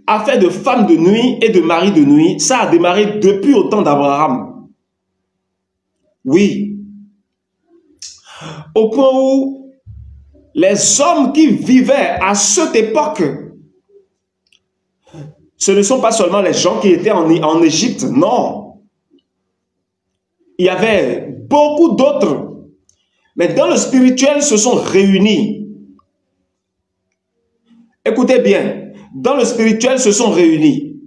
a fait de femmes de nuit et de maris de nuit, ça a démarré depuis au temps d'Abraham. Oui. Au point où les hommes qui vivaient à cette époque, ce ne sont pas seulement les gens qui étaient en Égypte, non. Il y avait beaucoup d'autres. Mais dans le spirituel, se sont réunis. Écoutez bien, dans le spirituel, se sont réunis.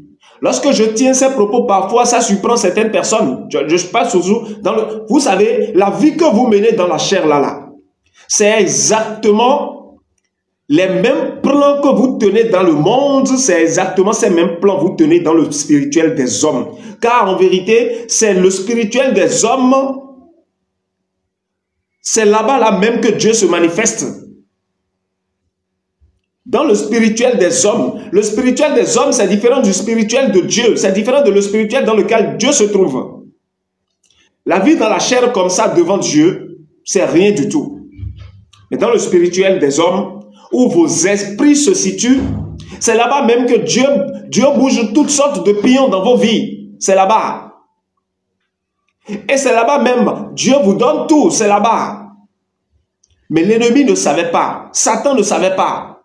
Lorsque je tiens ces propos, parfois, ça surprend certaines personnes. Je passe toujours dans le... Vous savez, la vie que vous menez dans la chair, là, c'est exactement les mêmes plans que vous tenez dans le monde, c'est exactement ces mêmes plans que vous tenez dans le spirituel des hommes. Car en vérité, c'est le spirituel des hommes, c'est là-bas là même que Dieu se manifeste. Dans le spirituel des hommes. Le spirituel des hommes, c'est différent du spirituel de Dieu. C'est différent de le spirituel dans lequel Dieu se trouve. La vie dans la chair comme ça devant Dieu, c'est rien du tout. Mais dans le spirituel des hommes, où vos esprits se situent, c'est là-bas même que Dieu bouge toutes sortes de pions dans vos vies. C'est là-bas. Et c'est là-bas même, Dieu vous donne tout, c'est là-bas. Mais l'ennemi ne savait pas. Satan ne savait pas.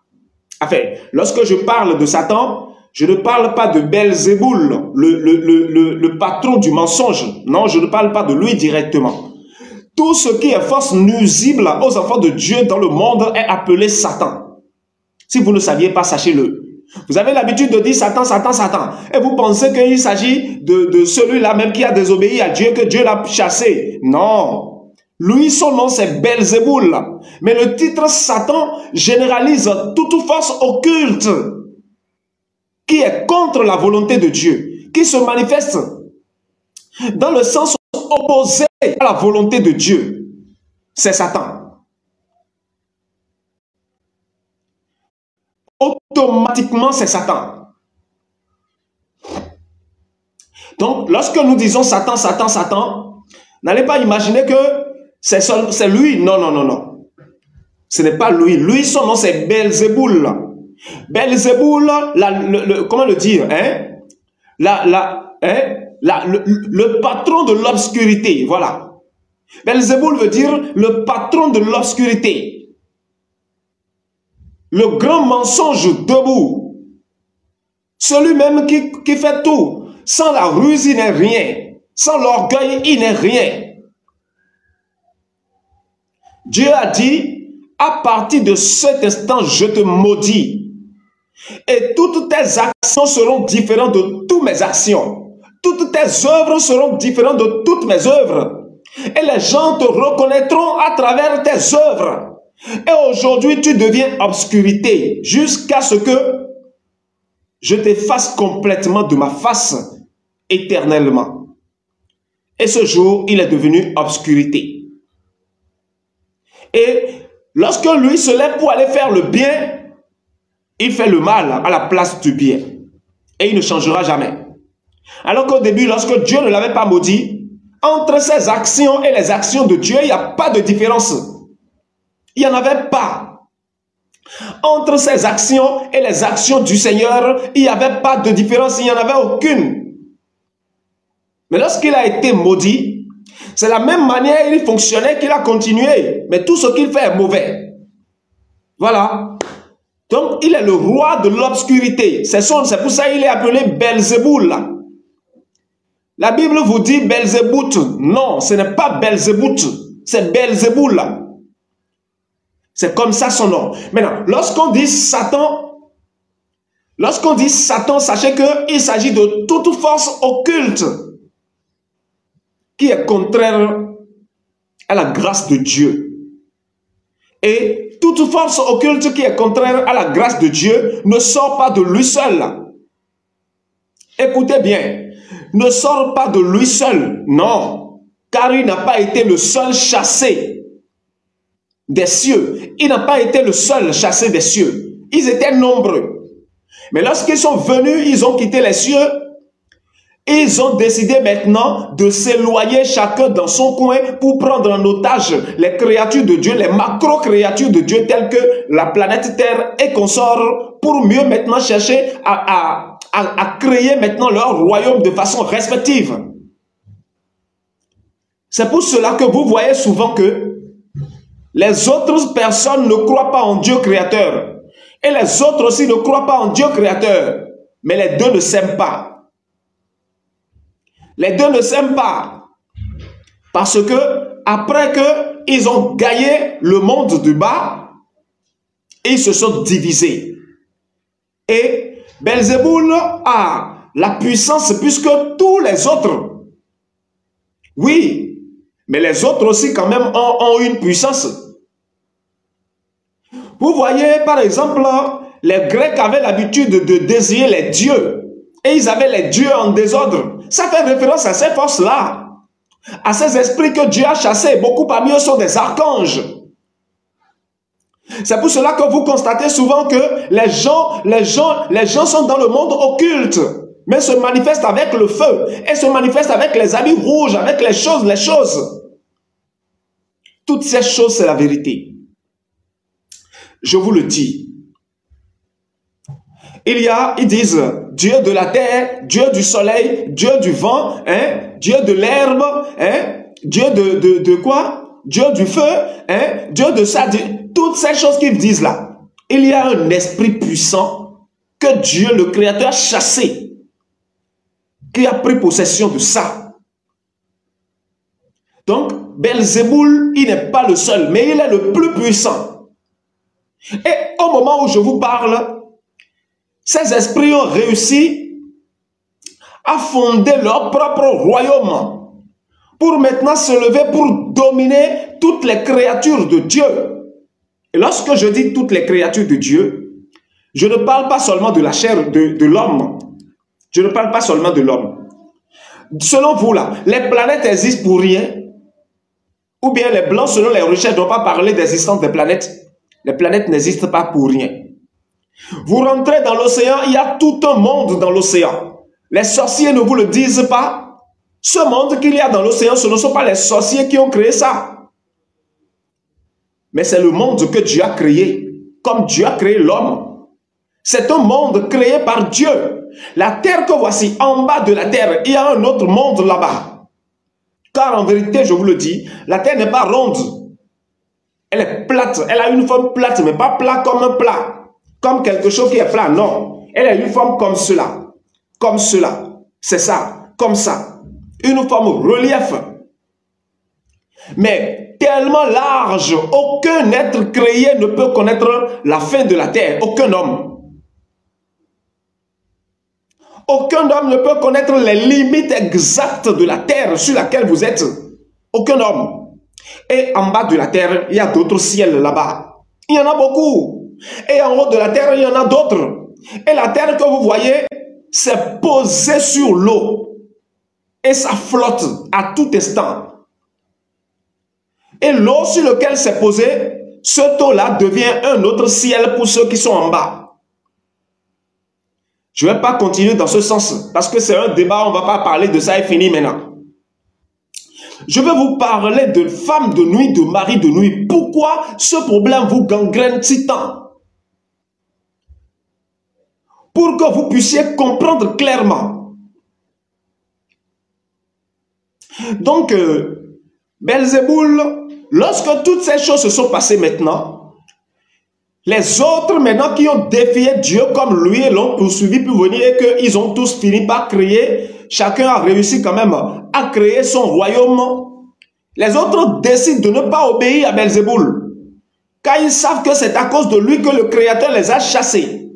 Enfin, lorsque je parle de Satan, je ne parle pas de Belzéboul, le patron du mensonge. Non, je ne parle pas de lui directement. Tout ce qui est force nuisible aux enfants de Dieu dans le monde est appelé Satan. Si vous ne saviez pas, sachez-le. Vous avez l'habitude de dire Satan, Satan, Satan. Et vous pensez qu'il s'agit de celui-là même qui a désobéi à Dieu, que Dieu l'a chassé. Non. Lui, son nom, c'est Belzéboul. Mais le titre Satan généralise toute force occulte qui est contre la volonté de Dieu, qui se manifeste dans le sens opposé à la volonté de Dieu. C'est Satan. Automatiquement, c'est Satan. Donc, lorsque nous disons Satan, Satan, Satan, n'allez pas imaginer que c'est lui. Non, non, non, non. Ce n'est pas lui. Lui, son nom, c'est Belzéboul. Belzéboul, comment le dire, hein? Le patron de l'obscurité, voilà. Belzéboul veut dire le patron de l'obscurité. Le grand mensonge debout. Celui même qui fait tout. Sans la ruse, il n'est rien. Sans l'orgueil, il n'est rien. Dieu a dit, à partir de cet instant, je te maudis. Et toutes tes actions seront différentes de toutes mes actions. Toutes tes œuvres seront différentes de toutes mes œuvres. Et les gens te reconnaîtront à travers tes œuvres. Et aujourd'hui, tu deviens obscurité jusqu'à ce que je t'efface complètement de ma face éternellement. Et ce jour, il est devenu obscurité. Et lorsque lui se lève pour aller faire le bien, il fait le mal à la place du bien. Et il ne changera jamais. Alors qu'au début, lorsque Dieu ne l'avait pas maudit, entre ses actions et les actions de Dieu, il n'y a pas de différence. Il n'y en avait pas. Entre ses actions et les actions du Seigneur, il n'y avait pas de différence, il n'y en avait aucune. Mais lorsqu'il a été maudit, c'est la même manière il fonctionnait qu'il a continué. Mais tout ce qu'il fait est mauvais. Voilà. Donc, il est le roi de l'obscurité. C'est pour ça qu'il est appelé Belzéboul. La Bible vous dit Belzébout. Non, ce n'est pas Belzébout. C'est Belzéboul. C'est comme ça son nom. Maintenant, lorsqu'on dit Satan, sachez qu'il s'agit de toute force occulte qui est contraire à la grâce de Dieu. Et toute force occulte qui est contraire à la grâce de Dieu ne sort pas de lui seul. Écoutez bien, ne sort pas de lui seul, non, car il n'a pas été le seul chassé des cieux. Il n'a pas été le seul chassé des cieux. Ils étaient nombreux. Mais lorsqu'ils sont venus, ils ont quitté les cieux. Ils ont décidé maintenant de s'éloigner chacun dans son coin pour prendre en otage les créatures de Dieu, les macro-créatures de Dieu telles que la planète Terre et consorts pour mieux maintenant chercher à créer maintenant leur royaume de façon respective. C'est pour cela que vous voyez souvent que les autres personnes ne croient pas en Dieu créateur. Et les autres aussi ne croient pas en Dieu créateur. Mais les deux ne s'aiment pas. Les deux ne s'aiment pas. Parce que après qu'ils ont gagné le monde du bas, ils se sont divisés. Et Belzéboul a la puissance puisque tous les autres, oui, mais les autres aussi quand même ont une puissance. Vous voyez par exemple, les Grecs avaient l'habitude de désigner les dieux. Et ils avaient les dieux en désordre. Ça fait référence à ces forces-là. À ces esprits que Dieu a chassés. Beaucoup parmi eux sont des archanges. C'est pour cela que vous constatez souvent que les gens sont dans le monde occulte, mais se manifestent avec le feu, et se manifestent avec les habits rouges, avec les choses. Toutes ces choses, c'est la vérité. Je vous le dis. Ils disent Dieu de la terre, Dieu du soleil, Dieu du vent, hein, Dieu de l'herbe, hein, Dieu de quoi? Dieu du feu, hein, Dieu de ça, toutes ces choses qu'ils disent là. Il y a un esprit puissant que Dieu, le Créateur, a chassé, qui a pris possession de ça. Donc, Belzéboul, il n'est pas le seul, mais il est le plus puissant. Et au moment où je vous parle, ces esprits ont réussi à fonder leur propre royaume pour maintenant se lever pour dominer toutes les créatures de Dieu. Et lorsque je dis toutes les créatures de Dieu, je ne parle pas seulement de la chair de l'homme. Je ne parle pas seulement de l'homme. Selon vous là, les planètes existent pour rien? Ou bien les blancs, selon les recherches, n'ont pas parlé d'existence des planètes? Les planètes n'existent pas pour rien. Vous rentrez dans l'océan, il y a tout un monde dans l'océan. Les sorciers ne vous le disent pas. Ce monde qu'il y a dans l'océan, ce ne sont pas les sorciers qui ont créé ça. Mais c'est le monde que Dieu a créé, comme Dieu a créé l'homme. C'est un monde créé par Dieu. La terre que voici, en bas de la terre, il y a un autre monde là-bas. Car en vérité, je vous le dis, la terre n'est pas ronde. Elle est plate, elle a une forme plate, mais pas plat comme un plat. Comme quelque chose qui est plat, non. Elle a une forme comme cela. Comme cela. C'est ça. Comme ça. Une forme relief. Mais tellement large, aucun être créé ne peut connaître la fin de la terre. Aucun homme. Aucun homme ne peut connaître les limites exactes de la terre sur laquelle vous êtes. Aucun homme. Et en bas de la terre, il y a d'autres ciels là-bas. Il y en a beaucoup. Et en haut de la terre, il y en a d'autres. Et la terre que vous voyez, c'est posé sur l'eau. Et ça flotte à tout instant. Et l'eau sur laquelle c'est posé, ce taux-là devient un autre ciel pour ceux qui sont en bas. Je ne vais pas continuer dans ce sens, parce que c'est un débat, on ne va pas parler de ça et fini maintenant. Je vais vous parler de femmes de nuit, de mari de nuit. Pourquoi ce problème vous gangrène si tant? Pour que vous puissiez comprendre clairement. Donc, Belzéboul, lorsque toutes ces choses se sont passées maintenant, les autres maintenant qui ont défié Dieu comme lui et l'ont poursuivi pour venir et qu'ils ont tous fini par créer, chacun a réussi quand même à créer son royaume. Les autres décident de ne pas obéir à Belzéboul, car ils savent que c'est à cause de lui que le Créateur les a chassés.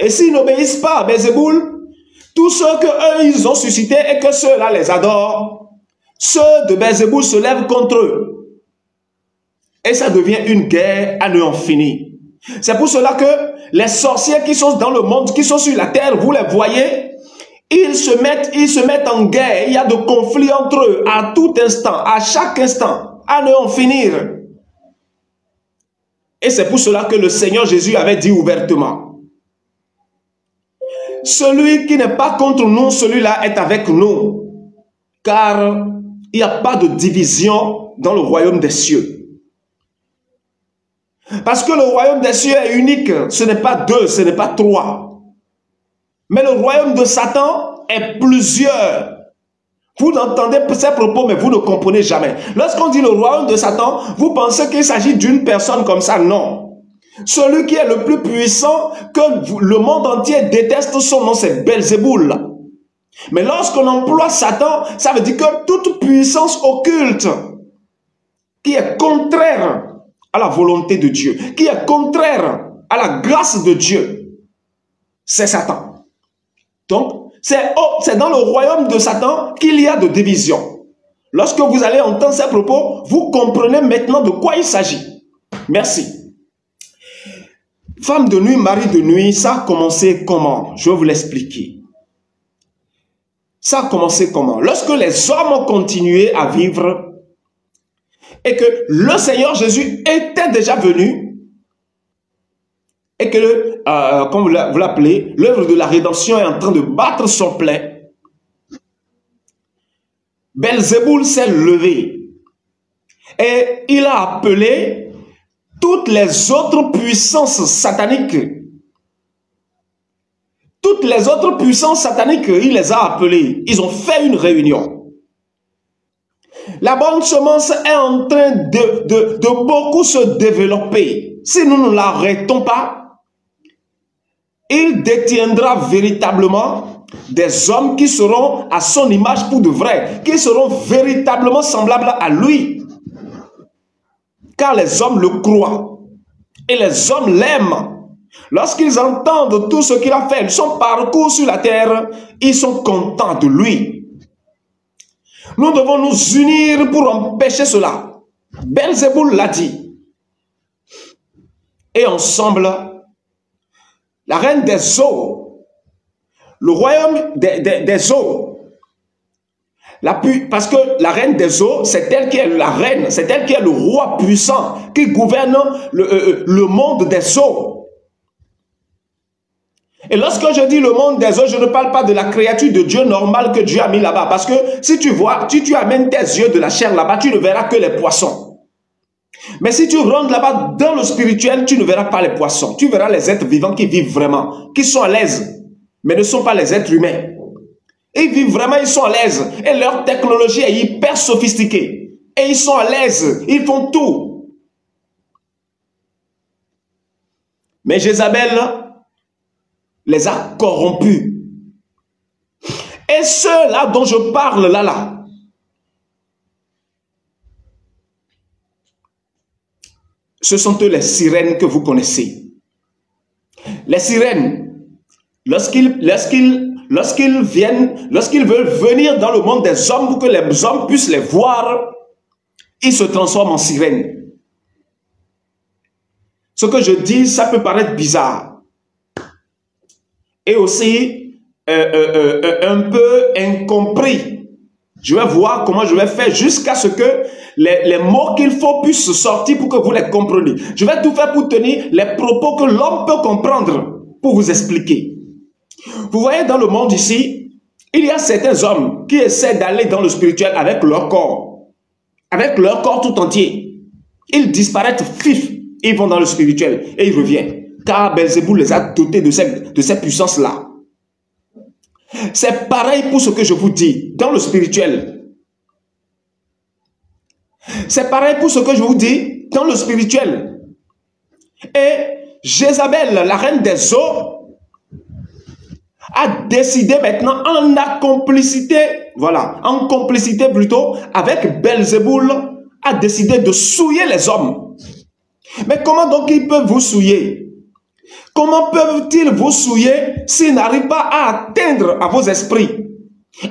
Et s'ils n'obéissent pas à Belzéboul, tous ceux qu'eux ils ont suscités et que ceux-là les adorent, ceux de Belzéboul se lèvent contre eux. Et ça devient une guerre à n'en finir. C'est pour cela que les sorciers qui sont dans le monde, qui sont sur la terre, vous les voyez, ils se mettent en guerre. Il y a de conflits entre eux à tout instant, à chaque instant, à n'en finir. Et c'est pour cela que le Seigneur Jésus avait dit ouvertement, celui qui n'est pas contre nous, celui-là est avec nous. Car il n'y a pas de division dans le royaume des cieux. Parce que le royaume des cieux est unique. Ce n'est pas deux, ce n'est pas trois. Mais le royaume de Satan est plusieurs. Vous entendez ces propos, mais vous ne comprenez jamais. Lorsqu'on dit le royaume de Satan, vous pensez qu'il s'agit d'une personne comme ça. Non. Celui qui est le plus puissant, que le monde entier déteste, son nom, c'est Belzéboul. Mais lorsqu'on emploie Satan, ça veut dire que toute puissance occulte qui est contraire à la volonté de Dieu, qui est contraire à la grâce de Dieu, c'est Satan. Donc, c'est dans le royaume de Satan qu'il y a de division. Lorsque vous allez entendre ces propos, vous comprenez maintenant de quoi il s'agit. Merci. Femme de nuit, mari de nuit, ça a commencé comment? Je vais vous l'expliquer. Ça a commencé comment? Lorsque les hommes ont continué à vivre et que le Seigneur Jésus était déjà venu et que, comme vous l'appelez, l'œuvre de la rédemption est en train de battre son plein, Belzéboul s'est levé et il a appelé toutes les autres puissances sataniques. Toutes les autres puissances sataniques, il les a appelées. Ils ont fait une réunion. La bonne semence est en train de beaucoup se développer. Si nous ne l'arrêtons pas, il détiendra véritablement des hommes qui seront à son image pour de vrai, qui seront véritablement semblables à lui. Car les hommes le croient et les hommes l'aiment. Lorsqu'ils entendent tout ce qu'il a fait, son parcours sur la terre, ils sont contents de lui. Nous devons nous unir pour empêcher cela. Belzéboul l'a dit. Et ensemble, la reine des eaux, le royaume des eaux, parce que la reine des eaux, c'est elle qui est la reine, c'est elle qui est le roi puissant, qui gouverne le monde des eaux. Et lorsque je dis le monde des eaux, je ne parle pas de la créature de Dieu normale que Dieu a mis là-bas. Parce que si tu vois, si tu amènes tes yeux de la chair là-bas, tu ne verras que les poissons. Mais si tu rentres là-bas dans le spirituel, tu ne verras pas les poissons. Tu verras les êtres vivants qui vivent vraiment, qui sont à l'aise, mais ne sont pas les êtres humains. Ils vivent vraiment, ils sont à l'aise. Et leur technologie est hyper sophistiquée. Et ils sont à l'aise, ils font tout. Mais Jézabel les a corrompus. Et ceux-là dont je parle là, ce sont eux les sirènes que vous connaissez. Les sirènes, lorsqu'ils veulent venir dans le monde des hommes pour que les hommes puissent les voir, ils se transforment en sirènes. Ce que je dis, ça peut paraître bizarre. Et aussi un peu incompris. Je vais voir comment je vais faire jusqu'à ce que les mots qu'il faut puissent sortir pour que vous les compreniez. Je vais tout faire pour tenir les propos que l'homme peut comprendre pour vous expliquer. Vous voyez, dans le monde ici, il y a certains hommes qui essaient d'aller dans le spirituel avec leur corps tout entier. Ils disparaissent, fif, ils vont dans le spirituel et ils reviennent. Car Belzéboul les a dotés de cette puissance-là. C'est pareil pour ce que je vous dis dans le spirituel. C'est pareil pour ce que je vous dis dans le spirituel. Et Jézabel, la reine des eaux, a décidé maintenant en complicité plutôt, avec Belzéboul, a décidé de souiller les hommes. Mais comment donc ils peuvent vous souiller? Comment peuvent-ils vous souiller s'ils n'arrivent pas à atteindre à vos esprits,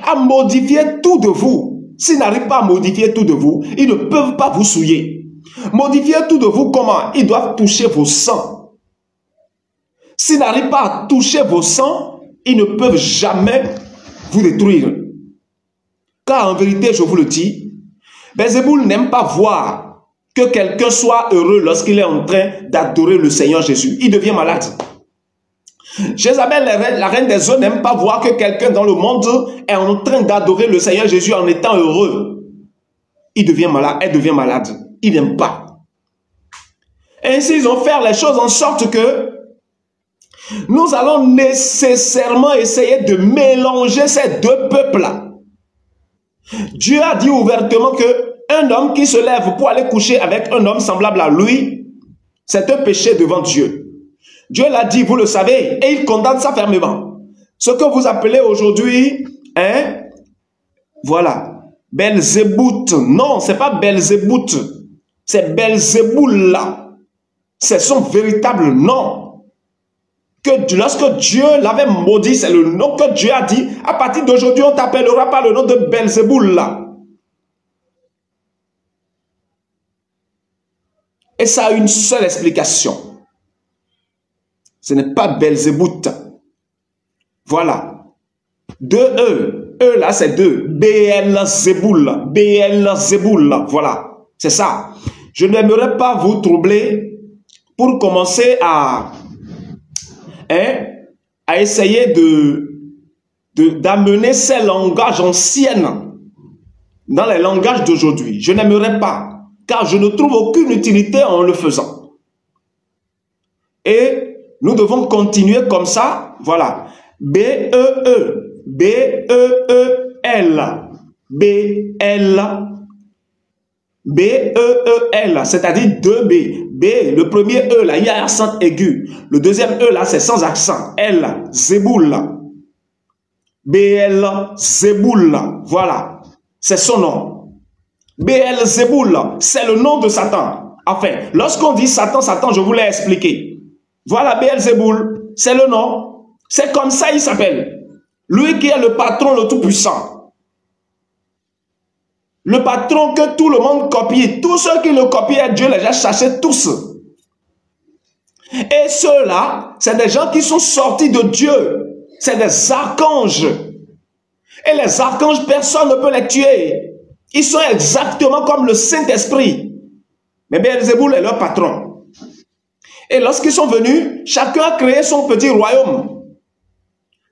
à modifier tout de vous? S'ils n'arrivent pas à modifier tout de vous, ils ne peuvent pas vous souiller. Modifier tout de vous comment? Ils doivent toucher vos sangs. S'ils n'arrivent pas à toucher vos sangs, ils ne peuvent jamais vous détruire. Car en vérité, je vous le dis, Belzéboul n'aime pas voir que quelqu'un soit heureux lorsqu'il est en train d'adorer le Seigneur Jésus. Il devient malade. Jézabel, la reine des eaux, n'aime pas voir que quelqu'un dans le monde est en train d'adorer le Seigneur Jésus en étant heureux. Il devient malade, elle devient malade. Il n'aime pas. Ainsi, ils ont fait les choses en sorte que nous allons nécessairement essayer de mélanger ces deux peuples-là. Dieu a dit ouvertement que un homme qui se lève pour aller coucher avec un homme semblable à lui, c'est un péché devant Dieu. Dieu l'a dit, vous le savez, et il condamne ça fermement. Ce que vous appelez aujourd'hui, voilà, Belzébout. Non, c'est pas Belzébout, c'est Belzéboul là. C'est son véritable nom. Que lorsque Dieu l'avait maudit, c'est le nom que Dieu a dit. À partir d'aujourd'hui, on t'appellera par le nom de Belzéboul là. Et ça a une seule explication. Ce n'est pas Belzébout. Voilà. Deux E. E là, c'est deux. Belzéboul. Belzéboul. Voilà. C'est ça. Je n'aimerais pas vous troubler pour commencer à essayer d'amener ces langages anciens dans les langages d'aujourd'hui. Je n'aimerais pas, car je ne trouve aucune utilité en le faisant. Et nous devons continuer comme ça. Voilà. B-E-E. B-E-E-L. B-L. B-E-E-L, c'est-à-dire 2B. B, le premier E, là, il y a accent aigu. Le deuxième E, là, c'est sans accent. L, Zéboul. B-L, Zéboul. Voilà, c'est son nom. B-L, Zéboul, c'est le nom de Satan. Enfin, lorsqu'on dit Satan, Satan, je vous l'ai expliqué. Voilà, B-L, Zéboul, c'est le nom. C'est comme ça il s'appelle. Lui qui est le patron, le tout-puissant. Le patron que tout le monde copie, tous ceux qui le copient, Dieu les a chassés tous. Et ceux-là, c'est des gens qui sont sortis de Dieu. C'est des archanges. Et les archanges, personne ne peut les tuer. Ils sont exactement comme le Saint-Esprit. Mais Belzéboul est leur patron. Et lorsqu'ils sont venus, chacun a créé son petit royaume.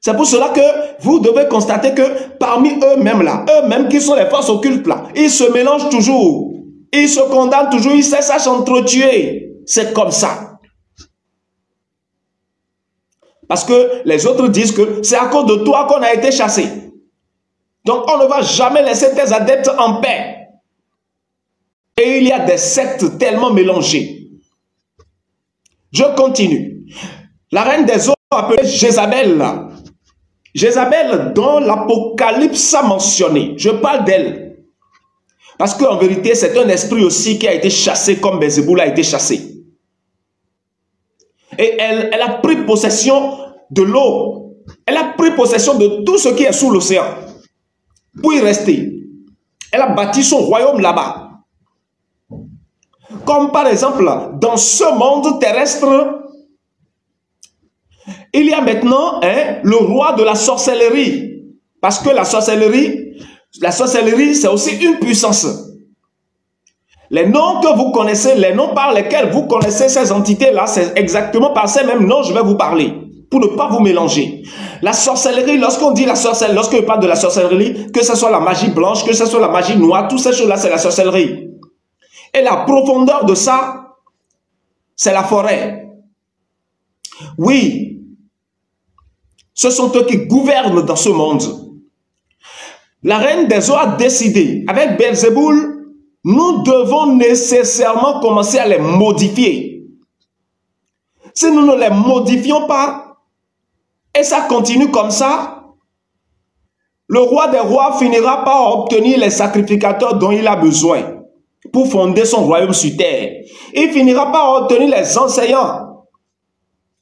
C'est pour cela que vous devez constater que parmi eux-mêmes là, eux-mêmes qui sont les forces occultes là, ils se mélangent toujours. Ils se condamnent toujours, ils se sachent entretuer. C'est comme ça. Parce que les autres disent que c'est à cause de toi qu'on a été chassé. Donc on ne va jamais laisser tes adeptes en paix. Et il y a des sectes tellement mélangées. Je continue. La reine des eaux appelée Jézabel. Jézabel, dont l'Apocalypse a mentionné, je parle d'elle. Parce qu'en vérité, c'est un esprit aussi qui a été chassé comme Belzéboul a été chassé. Et elle a pris possession de l'eau. Elle a pris possession de tout ce qui est sous l'océan. Pour y rester. Elle a bâti son royaume là-bas. Comme par exemple, dans ce monde terrestre, il y a maintenant le roi de la sorcellerie. Parce que la sorcellerie, c'est aussi une puissance. Les noms que vous connaissez, les noms par lesquels vous connaissez ces entités-là, c'est exactement par ces mêmes noms que je vais vous parler. Pour ne pas vous mélanger. La sorcellerie, lorsqu'on dit la sorcellerie, lorsqu'on parle de la sorcellerie, que ce soit la magie blanche, que ce soit la magie noire, toutes ces choses-là, c'est la sorcellerie. Et la profondeur de ça, c'est la forêt. Oui. Ce sont eux qui gouvernent dans ce monde. La reine des eaux a décidé, avec Belzéboul, nous devons nécessairement commencer à les modifier. Si nous ne les modifions pas, et ça continue comme ça, le roi des rois finira par obtenir les sacrificateurs dont il a besoin pour fonder son royaume sur terre. Il finira par obtenir les enseignants.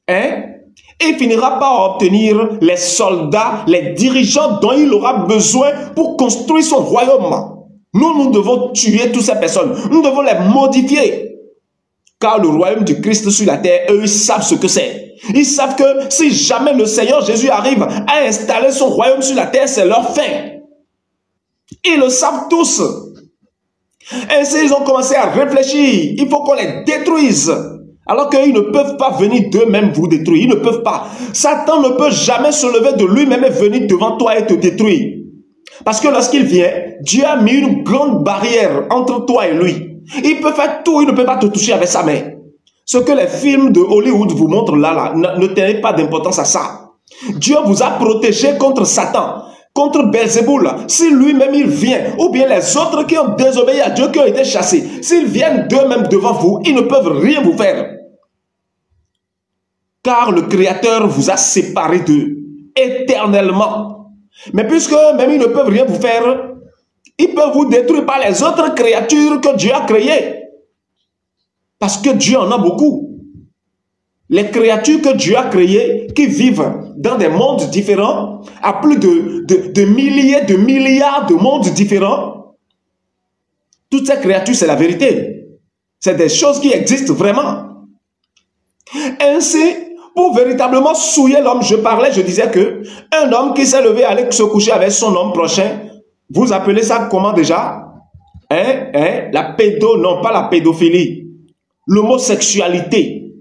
Il finira par obtenir les soldats, les dirigeants dont il aura besoin pour construire son royaume. Nous devons tuer toutes ces personnes. Nous devons les modifier. Car le royaume du Christ sur la terre, eux, ils savent ce que c'est. Ils savent que si jamais le Seigneur Jésus arrive à installer son royaume sur la terre, c'est leur fin. Ils le savent tous. Ainsi, ils ont commencé à réfléchir. Il faut qu'on les détruise. Alors qu'ils ne peuvent pas venir d'eux-mêmes vous détruire. Ils ne peuvent pas. Satan ne peut jamais se lever de lui-même et venir devant toi et te détruire. Parce que lorsqu'il vient, Dieu a mis une grande barrière entre toi et lui. Il peut faire tout, il ne peut pas te toucher avec sa main. Ce que les films de Hollywood vous montrent là, ne tenez pas d'importance à ça. Dieu vous a protégé contre Satan, contre Belzéboul. Si lui-même il vient, ou bien les autres qui ont désobéi à Dieu, qui ont été chassés, s'ils viennent d'eux-mêmes devant vous, ils ne peuvent rien vous faire. Car le Créateur vous a séparés d'eux éternellement. Mais puisque même ils ne peuvent rien vous faire, ils peuvent vous détruire par les autres créatures que Dieu a créées. Parce que Dieu en a beaucoup. Les créatures que Dieu a créées, qui vivent dans des mondes différents, à plus de milliers, de milliards de mondes différents, toutes ces créatures, c'est la vérité. C'est des choses qui existent vraiment. Ainsi, pour véritablement souiller l'homme, je disais que un homme qui s'est levé aller se coucher avec son homme prochain, vous appelez ça comment déjà? La non pas la pédophilie. L'homosexualité.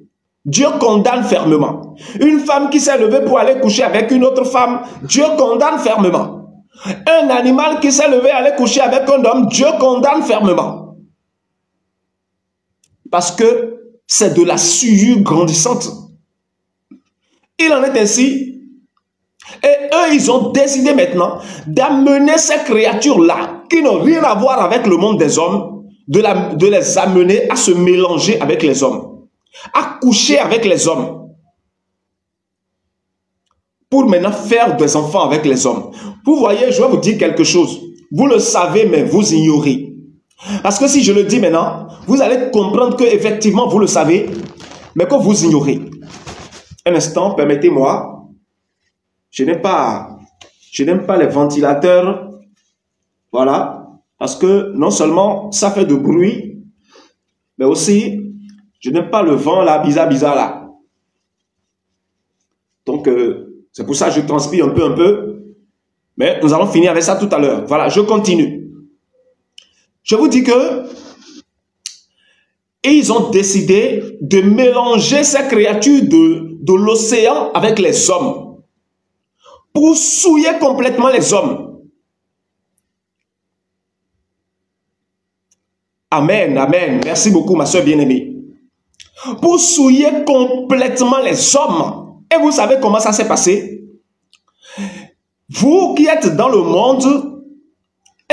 Dieu condamne fermement. Une femme qui s'est levée pour aller coucher avec une autre femme, Dieu condamne fermement. Un animal qui s'est levé aller coucher avec un homme, Dieu condamne fermement. Parce que c'est de la souillure grandissante. Il en est ainsi. Et eux, ils ont décidé maintenant d'amener ces créatures-là, qui n'ont rien à voir avec le monde des hommes, de les amener à se mélanger avec les hommes, à coucher avec les hommes, pour maintenant faire des enfants avec les hommes. Vous voyez, je vais vous dire quelque chose. Vous le savez, mais vous ignorez. Parce que si je le dis maintenant, vous allez comprendre que effectivement vous le savez, mais que vous ignorez. Un instant, permettez-moi. Je n'aime pas les ventilateurs. Voilà. Parce que non seulement ça fait de bruit, mais aussi, je n'aime pas le vent là, bizarre là. Donc, c'est pour ça que je transpire un peu. Mais nous allons finir avec ça tout à l'heure. Voilà, je continue. Je vous dis que ils ont décidé de mélanger ces créatures de l'océan avec les hommes pour souiller complètement les hommes. Amen, amen. Merci beaucoup, ma soeur bien-aimée. Pour souiller complètement les hommes. Et vous savez comment ça s'est passé? Vous qui êtes dans le monde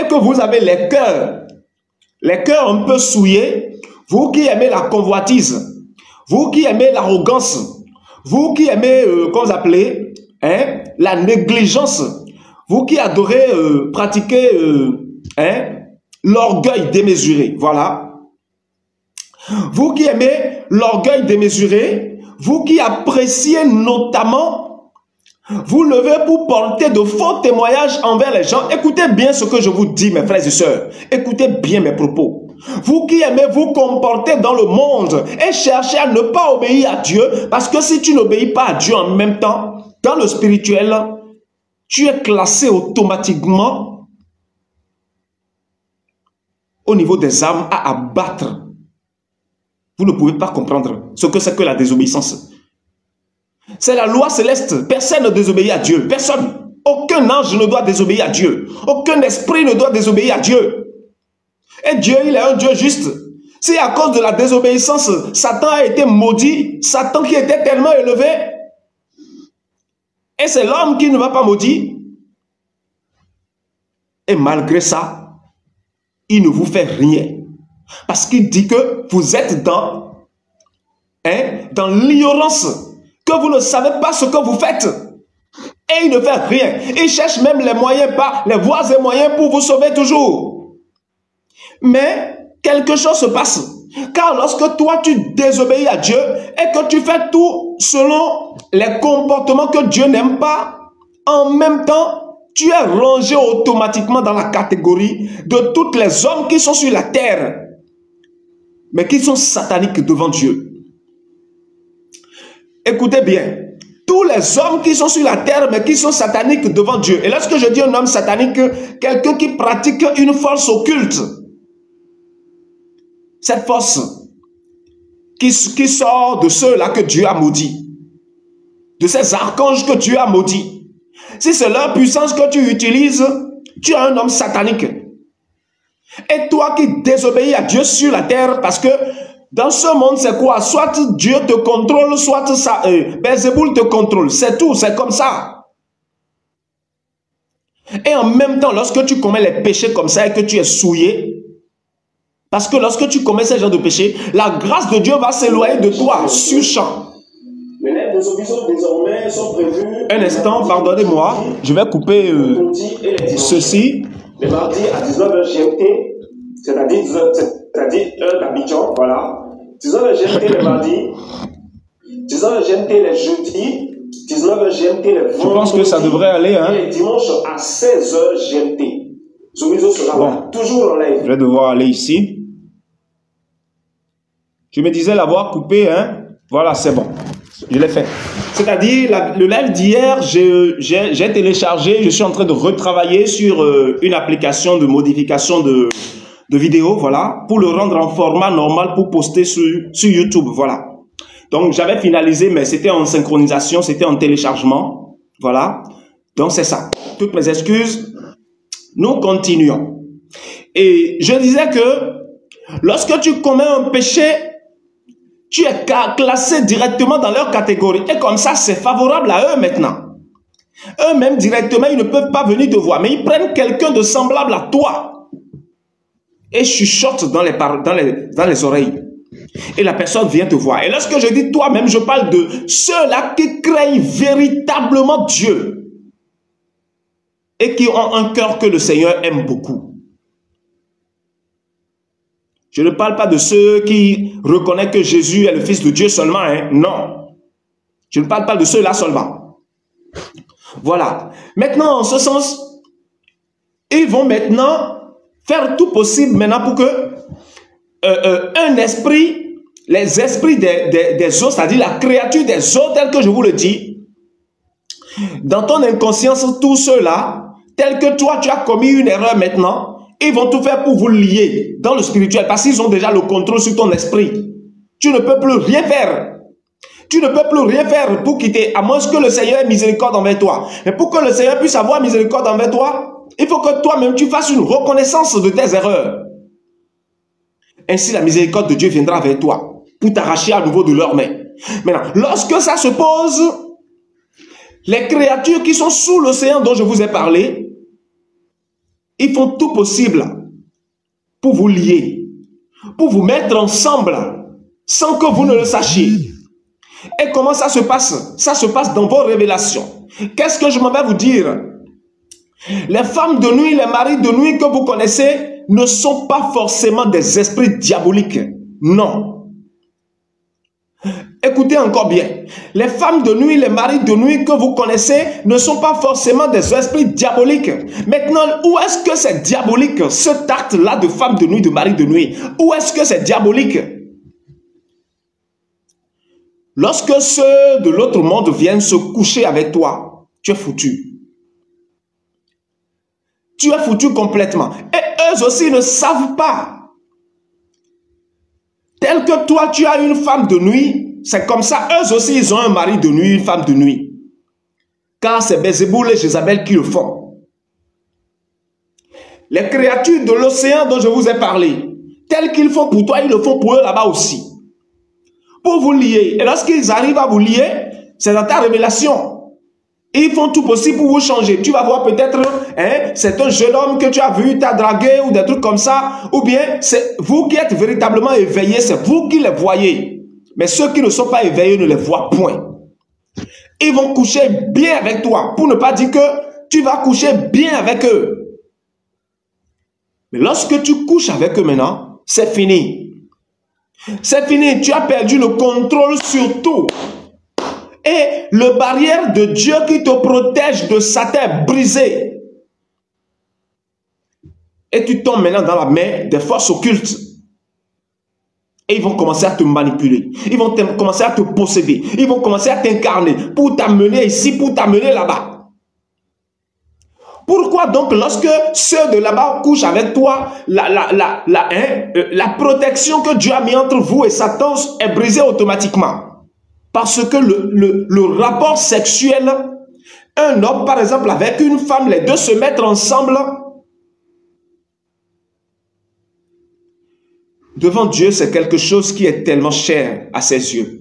et que vous avez les cœurs un peu souillés, vous qui aimez la convoitise, vous qui aimez l'arrogance, vous qui aimez, comment vous appelez, la négligence, vous qui adorez pratiquer l'orgueil démesuré, voilà. Vous qui aimez l'orgueil démesuré, vous qui appréciez notamment vous levez pour porter de faux témoignages envers les gens. Écoutez bien ce que je vous dis, mes frères et sœurs. Écoutez bien mes propos. Vous qui aimez vous comporter dans le monde et chercher à ne pas obéir à Dieu, parce que si tu n'obéis pas à Dieu en même temps, dans le spirituel, tu es classé automatiquement au niveau des âmes à abattre. Vous ne pouvez pas comprendre ce que c'est que la désobéissance. C'est la loi céleste. Personne ne désobéit à Dieu. Personne. Aucun ange ne doit désobéir à Dieu. Aucun esprit ne doit désobéir à Dieu. Et Dieu, il est un Dieu juste. Si à cause de la désobéissance, Satan a été maudit, Satan qui était tellement élevé, et c'est l'homme qui ne va pas maudire, et malgré ça, il ne vous fait rien. Parce qu'il dit que vous êtes dans l'ignorance, que vous ne savez pas ce que vous faites. Et il ne fait rien. Il cherche même les moyens, les voies et moyens pour vous sauver toujours. Mais quelque chose se passe. Car lorsque toi tu désobéis à Dieu et que tu fais tout selon les comportements que Dieu n'aime pas, en même temps, tu es rangé automatiquement dans la catégorie de tous les hommes qui sont sur la terre, mais qui sont sataniques devant Dieu. Écoutez bien, tous les hommes qui sont sur la terre, mais qui sont sataniques devant Dieu. Et lorsque je dis un homme satanique, quelqu'un qui pratique une force occulte. Cette force qui sort de ceux-là que Dieu a maudits, de ces archanges que Dieu a maudits. Si c'est leur puissance que tu utilises, tu es un homme satanique. Et toi qui désobéis à Dieu sur la terre, parce que Dans ce monde, c'est quoi? Soit Dieu te contrôle, soit Belzéboul te contrôle. C'est tout, c'est comme ça. Et en même temps, lorsque tu commets les péchés comme ça et que tu es souillé, parce que lorsque tu commets ce genre de péché, la grâce de Dieu va s'éloigner de toi sur champ. Un instant, pardonnez-moi, je vais couper ceci. Le mardi à 19h GMT, c'est-à-dire heure d'Abidjan, voilà. 19h GMT le mardi, 19h GMT les jeudis, 19h GMT les vendredis. Je pense que ça devrait aller, hein. Et les dimanches à 16h GMT. Zomizo sera là, toujours en live. Je vais devoir aller ici. Je me disais l'avoir coupé, hein. Voilà, c'est bon. Je l'ai fait. C'est-à-dire, le live d'hier, j'ai téléchargé, je suis en train de retravailler sur une application de modification de vidéo, voilà, pour le rendre en format normal pour poster sur YouTube, voilà. Donc, j'avais finalisé, mais c'était en synchronisation, c'était en téléchargement, voilà. Donc, c'est ça. Toutes mes excuses. Nous continuons. Et je disais que lorsque tu commets un péché, tu es classé directement dans leur catégorie. Et comme ça, c'est favorable à eux maintenant. Eux-mêmes, directement, ils ne peuvent pas venir te voir. Mais ils prennent quelqu'un de semblable à toi. Et chuchotent dans les oreilles. Et la personne vient te voir. Et lorsque je dis toi-même, je parle de ceux-là qui craignent véritablement Dieu. Et qui ont un cœur que le Seigneur aime beaucoup. Je ne parle pas de ceux qui reconnaissent que Jésus est le Fils de Dieu seulement, hein? Non. Je ne parle pas de ceux-là seulement. Voilà. Maintenant, en ce sens, ils vont maintenant faire tout possible maintenant pour que un esprit, les esprits des eaux, c'est-à-dire la créature des eaux, tel que je vous le dis, dans ton inconscience, tous ceux-là, tel que toi, tu as commis une erreur maintenant, ils vont tout faire pour vous lier dans le spirituel parce qu'ils ont déjà le contrôle sur ton esprit. Tu ne peux plus rien faire. Tu ne peux plus rien faire pour quitter, à moins que le Seigneur ait miséricorde envers toi. Mais pour que le Seigneur puisse avoir miséricorde envers toi, il faut que toi-même tu fasses une reconnaissance de tes erreurs. Ainsi, la miséricorde de Dieu viendra vers toi pour t'arracher à nouveau de leurs mains. Maintenant, lorsque ça se pose, les créatures qui sont sous l'océan dont je vous ai parlé, ils font tout possible pour vous lier, pour vous mettre ensemble sans que vous ne le sachiez. Et comment ça se passe? Ça se passe dans vos révélations. Qu'est-ce que je m'en vais vous dire? Les femmes de nuit, les maris de nuit que vous connaissez ne sont pas forcément des esprits diaboliques. Non. Écoutez encore bien. Les femmes de nuit, les maris de nuit que vous connaissez ne sont pas forcément des esprits diaboliques. Maintenant, où est-ce que c'est diabolique, cet acte-là de femme de nuit, de mari de nuit? Où est-ce que c'est diabolique? Lorsque ceux de l'autre monde viennent se coucher avec toi, tu es foutu. Tu es foutu complètement. Et eux aussi ne savent pas. Tel que toi, tu as une femme de nuit, c'est comme ça. Eux aussi, ils ont un mari de nuit, une femme de nuit. Car c'est Belzéboul et Jézabel qui le font. Les créatures de l'océan dont je vous ai parlé, telles qu'ils font pour toi, ils le font pour eux là-bas aussi. Pour vous lier. Et lorsqu'ils arrivent à vous lier, c'est dans ta révélation. Ils font tout possible pour vous changer. Tu vas voir peut-être, hein, c'est un jeune homme que tu as vu, t'as dragué ou des trucs comme ça. Ou bien, c'est vous qui êtes véritablement éveillés, c'est vous qui les voyez. Mais ceux qui ne sont pas éveillés ne les voient point. Ils vont coucher bien avec toi. Pour ne pas dire que tu vas coucher bien avec eux. Mais lorsque tu couches avec eux maintenant, c'est fini. C'est fini. Tu as perdu le contrôle sur tout. Et le barrière de Dieu qui te protège de Satan est brisé. Et tu tombes maintenant dans la main des forces occultes. Et ils vont commencer à te manipuler. Ils vont commencer à te posséder. Ils vont commencer à t'incarner pour t'amener ici, pour t'amener là-bas. Pourquoi donc lorsque ceux de là-bas couchent avec toi, la protection que Dieu a mis entre vous et Satan est brisée automatiquement? Parce que le rapport sexuel, un homme par exemple avec une femme, les deux se mettent ensemble. devant Dieu, c'est quelque chose qui est tellement cher à ses yeux.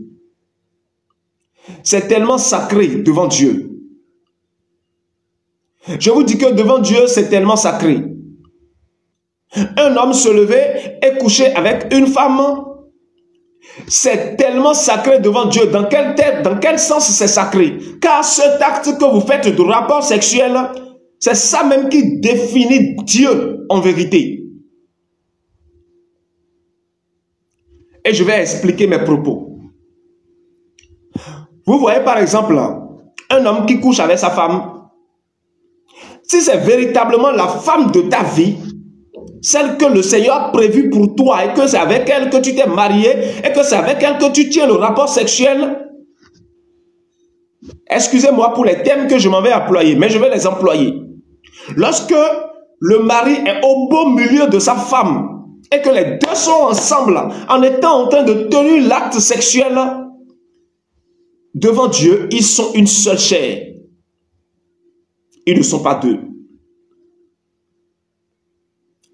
C'est tellement sacré devant Dieu. Je vous dis que devant Dieu, c'est tellement sacré. Un homme se lever et coucher avec une femme, c'est tellement sacré devant Dieu. Dans quel sens c'est sacré? Car cet acte que vous faites de rapport sexuel, c'est ça même qui définit Dieu en vérité. Et je vais expliquer mes propos. Vous voyez par exemple, un homme qui couche avec sa femme, si c'est véritablement la femme de ta vie, celle que le Seigneur a prévue pour toi et que c'est avec elle que tu t'es marié et que c'est avec elle que tu tiens le rapport sexuel, excusez-moi pour les termes que je m'en vais employer, mais je vais les employer. Lorsque le mari est au beau milieu de sa femme et que les deux sont ensemble en étant en train de tenir l'acte sexuel, devant Dieu, ils sont une seule chair. Ils ne sont pas deux.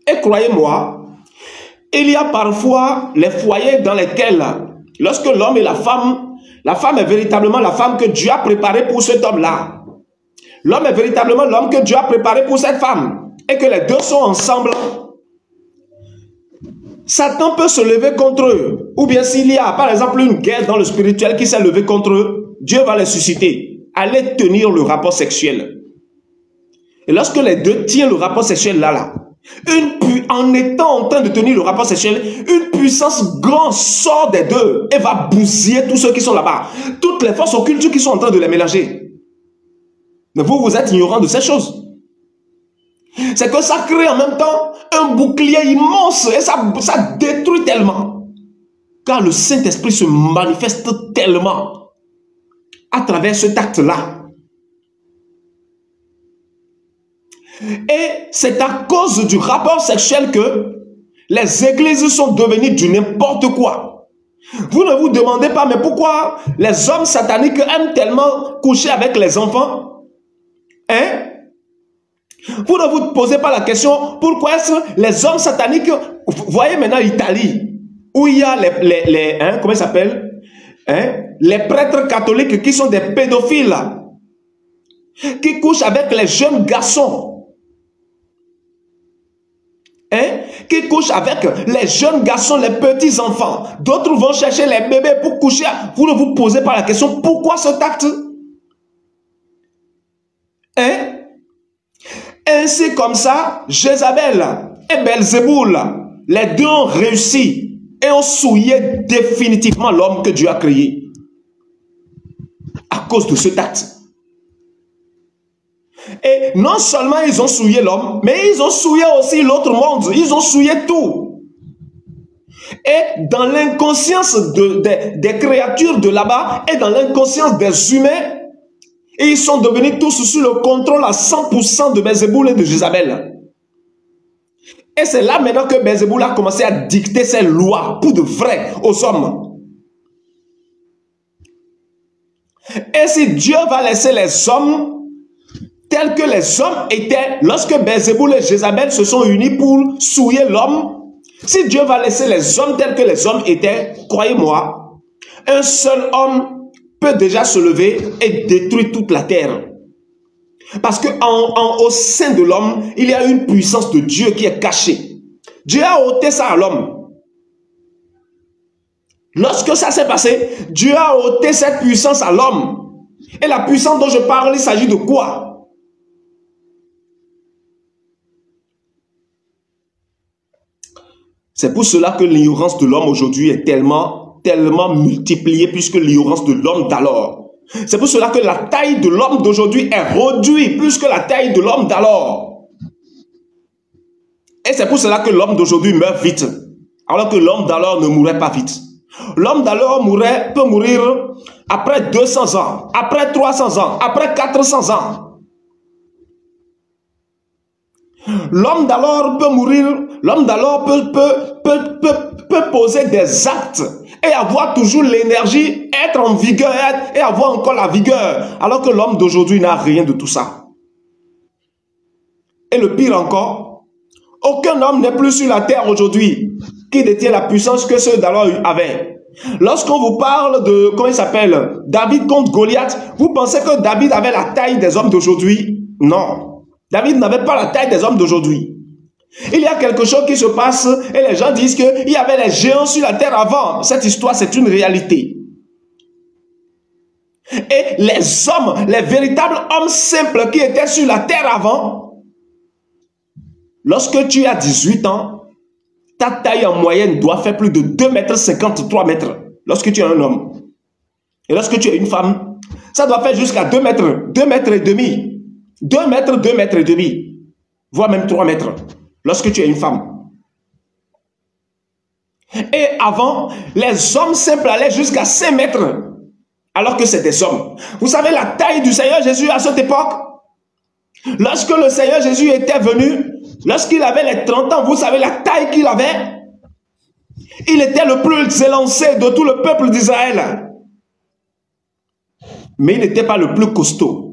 Et croyez-moi, il y a parfois les foyers dans lesquels, lorsque l'homme et la femme est véritablement la femme que Dieu a préparée pour cet homme-là. L'homme est véritablement l'homme que Dieu a préparé pour cette femme. Et que les deux sont ensemble. Satan peut se lever contre eux. Ou bien s'il y a, par exemple, une guerre dans le spirituel qui s'est levée contre eux, Dieu va les susciter. Allez tenir le rapport sexuel. Et lorsque les deux tiennent le rapport sexuel là, en étant en train de tenir le rapport sexuel, une puissance grande sort des deux et va bousiller tous ceux qui sont là-bas. Toutes les forces occultes qui sont en train de les mélanger. Mais vous êtes ignorant de ces choses. C'est que ça crée en même temps un bouclier immense et ça détruit tellement. Car le Saint-Esprit se manifeste tellement à travers cet acte-là. Et c'est à cause du rapport sexuel que les églises sont devenues du n'importe quoi. Vous ne vous demandez pas, mais pourquoi les hommes sataniques aiment tellement coucher avec les enfants? Hein? Vous ne vous posez pas la question, pourquoi est-ce que les hommes sataniques, vous voyez maintenant l'Italie, où il y a comment ça s'appelle? Les prêtres catholiques qui sont des pédophiles, qui couchent avec les jeunes garçons. Qui couchent avec les jeunes garçons, les petits enfants. D'autres vont chercher les bébés pour coucher. Vous ne vous posez pas la question, pourquoi cet acte? Ainsi comme ça, Jézabel et Belzéboul, les deux ont réussi et ont souillé définitivement l'homme que Dieu a créé. À cause de cet acte. Et non seulement ils ont souillé l'homme, mais ils ont souillé aussi l'autre monde. Ils ont souillé tout. Et dans l'inconscience des créatures de là-bas et dans l'inconscience des humains, ils sont devenus tous sous le contrôle à 100% de Belzéboul et de Jézabel. Et c'est là maintenant que Belzéboul a commencé à dicter ses lois pour de vrai aux hommes. Et si Dieu va laisser les hommes tels que les hommes étaient lorsque Belzéboul et Jézabel se sont unis pour souiller l'homme, si Dieu va laisser les hommes tels que les hommes étaient, croyez-moi, un seul homme peut déjà se lever et détruire toute la terre. Parce que au sein de l'homme, il y a une puissance de Dieu qui est cachée. Dieu a ôté ça à l'homme. Lorsque ça s'est passé, Dieu a ôté cette puissance à l'homme. Et la puissance dont je parle, il s'agit de quoi? C'est pour cela que l'ignorance de l'homme aujourd'hui est tellement multipliée, puisque l'ignorance de l'homme d'alors. C'est pour cela que la taille de l'homme d'aujourd'hui est réduite plus que la taille de l'homme d'alors. Et c'est pour cela que l'homme d'aujourd'hui meurt vite, alors que l'homme d'alors ne mourrait pas vite. L'homme d'alors peut mourir après 200 ans, après 300 ans, après 400 ans. L'homme d'alors peut mourir, l'homme d'alors peut poser des actes et avoir toujours l'énergie, être en vigueur et avoir encore la vigueur, alors que l'homme d'aujourd'hui n'a rien de tout ça. Et le pire encore, aucun homme n'est plus sur la terre aujourd'hui qui détient la puissance que ceux d'alors avaient. Lorsqu'on vous parle de, comment il s'appelle, David contre Goliath, vous pensez que David avait la taille des hommes d'aujourd'hui? Non. David n'avait pas la taille des hommes d'aujourd'hui. Il y a quelque chose qui se passe et les gens disent qu'il y avait les géants sur la terre avant. Cette histoire, c'est une réalité. Et les hommes, les véritables hommes simples qui étaient sur la terre avant, lorsque tu as 18 ans, ta taille en moyenne doit faire plus de 2,50 m, 3 mètres, lorsque tu es un homme. Et lorsque tu es une femme, ça doit faire jusqu'à 2 mètres, 2 mètres et demi. 2 mètres, 2 mètres et demi, voire même 3 mètres, lorsque tu es une femme. Et avant, les hommes simples allaient jusqu'à 5 mètres, alors que c'est des hommes. Vous savez la taille du Seigneur Jésus à cette époque? Lorsque le Seigneur Jésus était venu, lorsqu'il avait les 30 ans, vous savez la taille qu'il avait? Il était le plus élancé de tout le peuple d'Israël. Mais il n'était pas le plus costaud.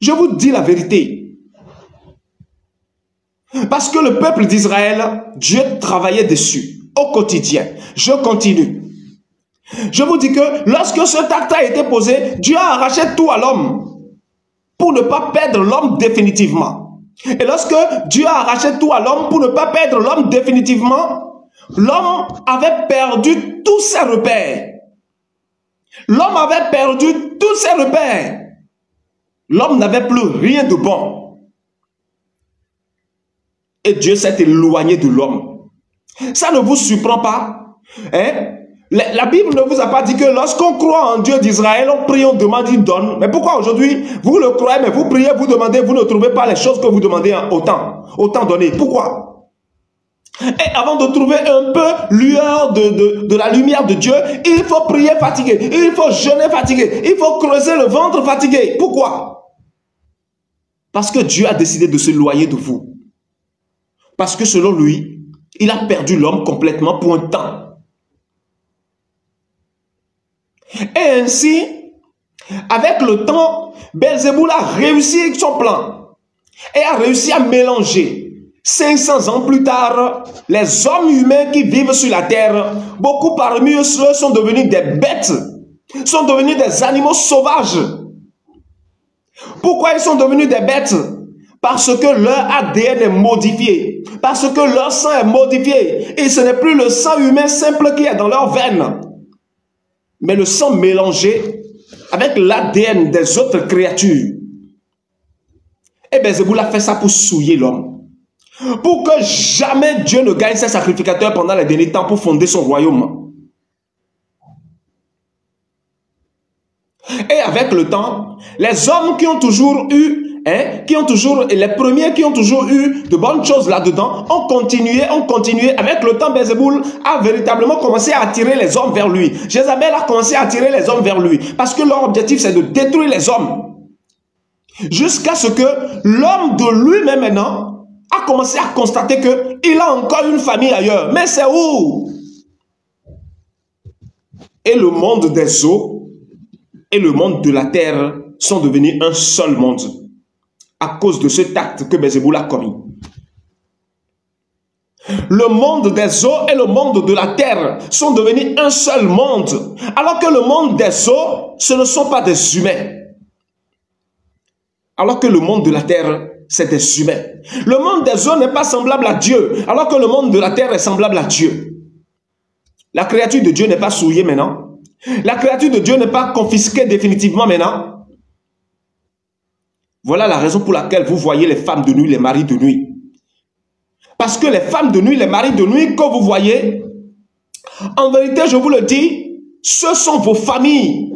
Je vous dis la vérité. Parce que le peuple d'Israël, Dieu travaillait dessus au quotidien. Je continue. Je vous dis que lorsque cet acte a été posé, Dieu a arraché tout à l'homme pour ne pas perdre l'homme définitivement. Et lorsque Dieu a arraché tout à l'homme pour ne pas perdre l'homme définitivement, l'homme avait perdu tous ses repères. L'homme avait perdu tous ses repères. L'homme n'avait plus rien de bon. Et Dieu s'est éloigné de l'homme. Ça ne vous surprend pas? Hein? La Bible ne vous a pas dit que lorsqu'on croit en Dieu d'Israël, on prie, on demande, il donne. Mais pourquoi aujourd'hui, vous le croyez, mais vous priez, vous demandez, vous ne trouvez pas les choses que vous demandez autant donné? Pourquoi? Et avant de trouver un peu lueur de la lumière de Dieu, il faut prier fatigué, il faut jeûner fatigué, il faut creuser le ventre fatigué. Pourquoi? Parce que Dieu a décidé de s'éloigner de vous. Parce que selon lui, il a perdu l'homme complètement pour un temps. Et ainsi, avec le temps, Belzéboul a réussi son plan et a réussi à mélanger. 500 ans plus tard, les hommes humains qui vivent sur la terre, beaucoup parmi eux sont devenus des bêtes, sont devenus des animaux sauvages. Pourquoi ils sont devenus des bêtes? Parce que leur ADN est modifié, parce que leur sang est modifié, et ce n'est plus le sang humain simple qui est dans leurs veines, mais le sang mélangé avec l'ADN des autres créatures. Et Belzéboul a fait ça pour souiller l'homme. Pour que jamais Dieu ne gagne ses sacrificateurs pendant les derniers temps pour fonder son royaume. Et avec le temps, les hommes qui ont toujours eu, les premiers qui ont toujours eu de bonnes choses là-dedans, ont continué. Avec le temps, Belzéboul a véritablement commencé à attirer les hommes vers lui. Jézabel a commencé à attirer les hommes vers lui. Parce que leur objectif, c'est de détruire les hommes. Jusqu'à ce que l'homme de lui-même maintenant a commencé à constater qu'il a encore une famille ailleurs. Mais c'est où? Et le monde des eaux et le monde de la terre sont devenus un seul monde à cause de cet acte que Belzéboul a commis. Le monde des eaux et le monde de la terre sont devenus un seul monde, alors que le monde des eaux, ce ne sont pas des humains. Alors que le monde de la terre, c'est des humains. Le monde des eaux n'est pas semblable à Dieu, alors que le monde de la terre est semblable à Dieu. La créature de Dieu n'est pas souillée maintenant. La créature de Dieu n'est pas confisquée définitivement maintenant. Voilà la raison pour laquelle vous voyez les femmes de nuit, les maris de nuit. Parce que les femmes de nuit, les maris de nuit que vous voyez, en vérité, je vous le dis, ce sont vos familles.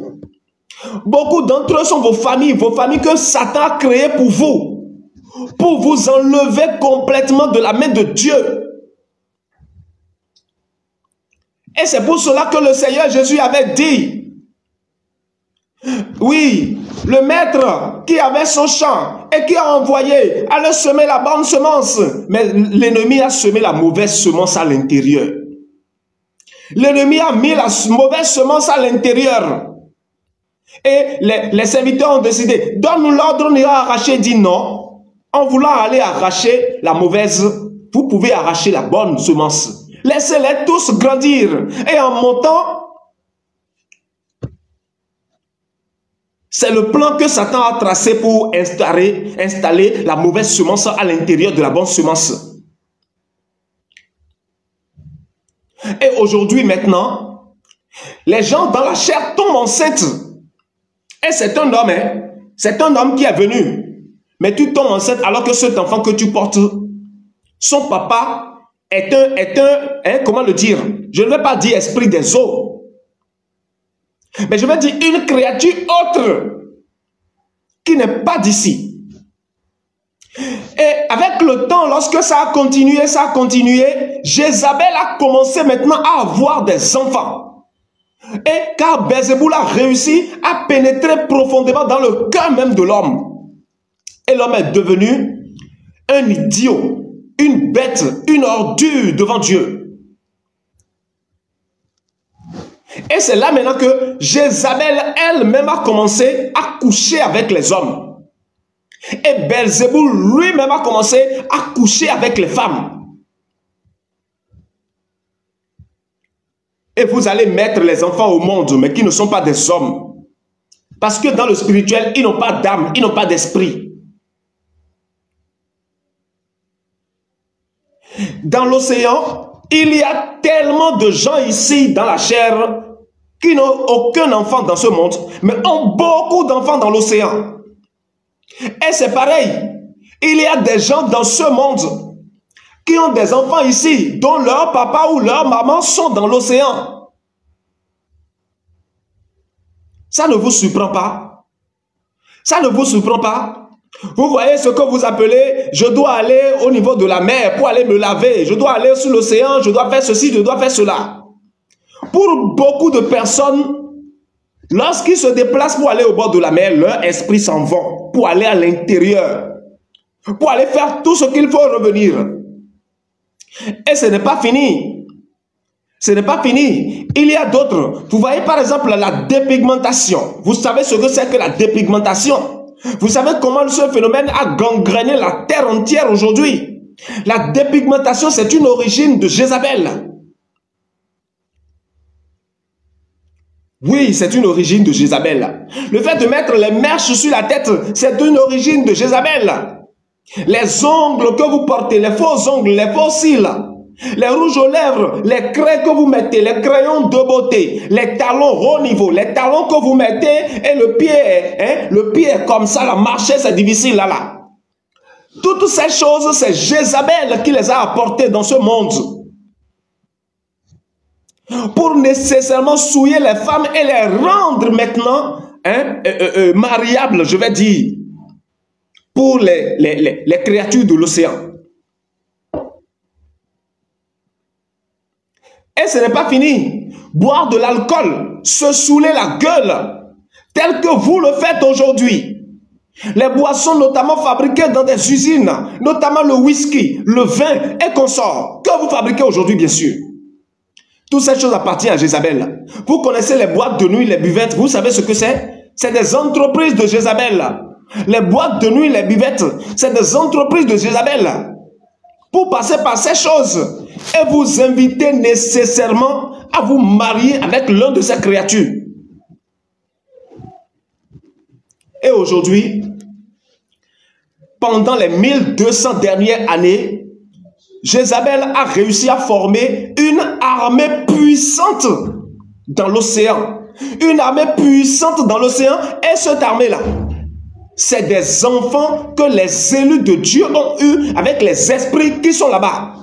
Beaucoup d'entre eux sont vos familles que Satan a créées pour vous enlever complètement de la main de Dieu. Et c'est pour cela que le Seigneur Jésus avait dit, oui, le maître qui avait son champ et qui a envoyé allait semer la bonne semence, mais l'ennemi a semé la mauvaise semence à l'intérieur. L'ennemi a mis la mauvaise semence à l'intérieur. Et les serviteurs ont décidé, donne-nous l'ordre, on ira arracher. Dit non, en voulant aller arracher la mauvaise vous pouvez arracher la bonne semence. Laissez-les tous grandir. Et en montant, c'est le plan que Satan a tracé pour installer la mauvaise semence à l'intérieur de la bonne semence. Et aujourd'hui, maintenant, les gens dans la chair tombent enceintes. Et c'est un homme, hein? C'est un homme qui est venu. Mais tu tombes enceinte alors que cet enfant que tu portes, son papa est un comment le dire? Je ne vais pas dire esprit des eaux. Mais je vais dire une créature autre qui n'est pas d'ici. Et avec le temps, lorsque ça a continué, Jézabel a commencé maintenant à avoir des enfants. Et car Belzéboul a réussi à pénétrer profondément dans le cœur même de l'homme. Et l'homme est devenu un idiot, une bête, une ordure devant Dieu. Et c'est là maintenant que Jézabel elle-même a commencé à coucher avec les hommes. Et Belzéboul lui-même a commencé à coucher avec les femmes. Et vous allez mettre les enfants au monde, mais qui ne sont pas des hommes. Parce que dans le spirituel, ils n'ont pas d'âme, ils n'ont pas d'esprit. Dans l'océan, il y a tellement de gens ici dans la chair qui n'ont aucun enfant dans ce monde, mais ont beaucoup d'enfants dans l'océan. Et c'est pareil, il y a des gens dans ce monde qui ont des enfants ici, dont leur papa ou leur maman sont dans l'océan. Ça ne vous surprend pas? Ça ne vous surprend pas? Vous voyez ce que vous appelez, je dois aller au niveau de la mer pour aller me laver, je dois aller sur l'océan, je dois faire ceci, je dois faire cela. Pour beaucoup de personnes, lorsqu'ils se déplacent pour aller au bord de la mer, leur esprit s'en va pour aller à l'intérieur, pour aller faire tout ce qu'il faut revenir. Et ce n'est pas fini. Ce n'est pas fini. Il y a d'autres. Vous voyez par exemple la dépigmentation. Vous savez ce que c'est que la dépigmentation? Vous savez comment ce phénomène a gangréné la terre entière aujourd'hui? La dépigmentation, c'est une origine de Jézabel. Oui, c'est une origine de Jézabel. Le fait de mettre les mèches sur la tête, c'est une origine de Jézabel. Les ongles que vous portez, les faux ongles, les faux cils, les rouges aux lèvres, les craies que vous mettez, les crayons de beauté, les talons haut niveau, les talons que vous mettez et le pied est comme ça, la marcher c'est difficile là. Toutes ces choses, c'est Jézabel qui les a apportées dans ce monde. Pour nécessairement souiller les femmes et les rendre maintenant mariables, je vais dire, pour les créatures de l'océan. Et ce n'est pas fini. Boire de l'alcool, se saouler la gueule, tel que vous le faites aujourd'hui. Les boissons notamment fabriquées dans des usines, notamment le whisky, le vin et consorts, que vous fabriquez aujourd'hui bien sûr. Toutes ces choses appartiennent à Jézabel. Vous connaissez les boîtes de nuit, les buvettes, vous savez ce que c'est? C'est des entreprises de Jézabel. Les boîtes de nuit, les buvettes, c'est des entreprises de Jézabel. Pour passer par ces choses et vous inviter nécessairement à vous marier avec l'un de ces créatures. Et aujourd'hui, pendant les 1200 dernières années, Jézabel a réussi à former une armée puissante dans l'océan. Une armée puissante dans l'océan. Et cette armée-là, c'est des enfants que les élus de Dieu ont eus avec les esprits qui sont là-bas.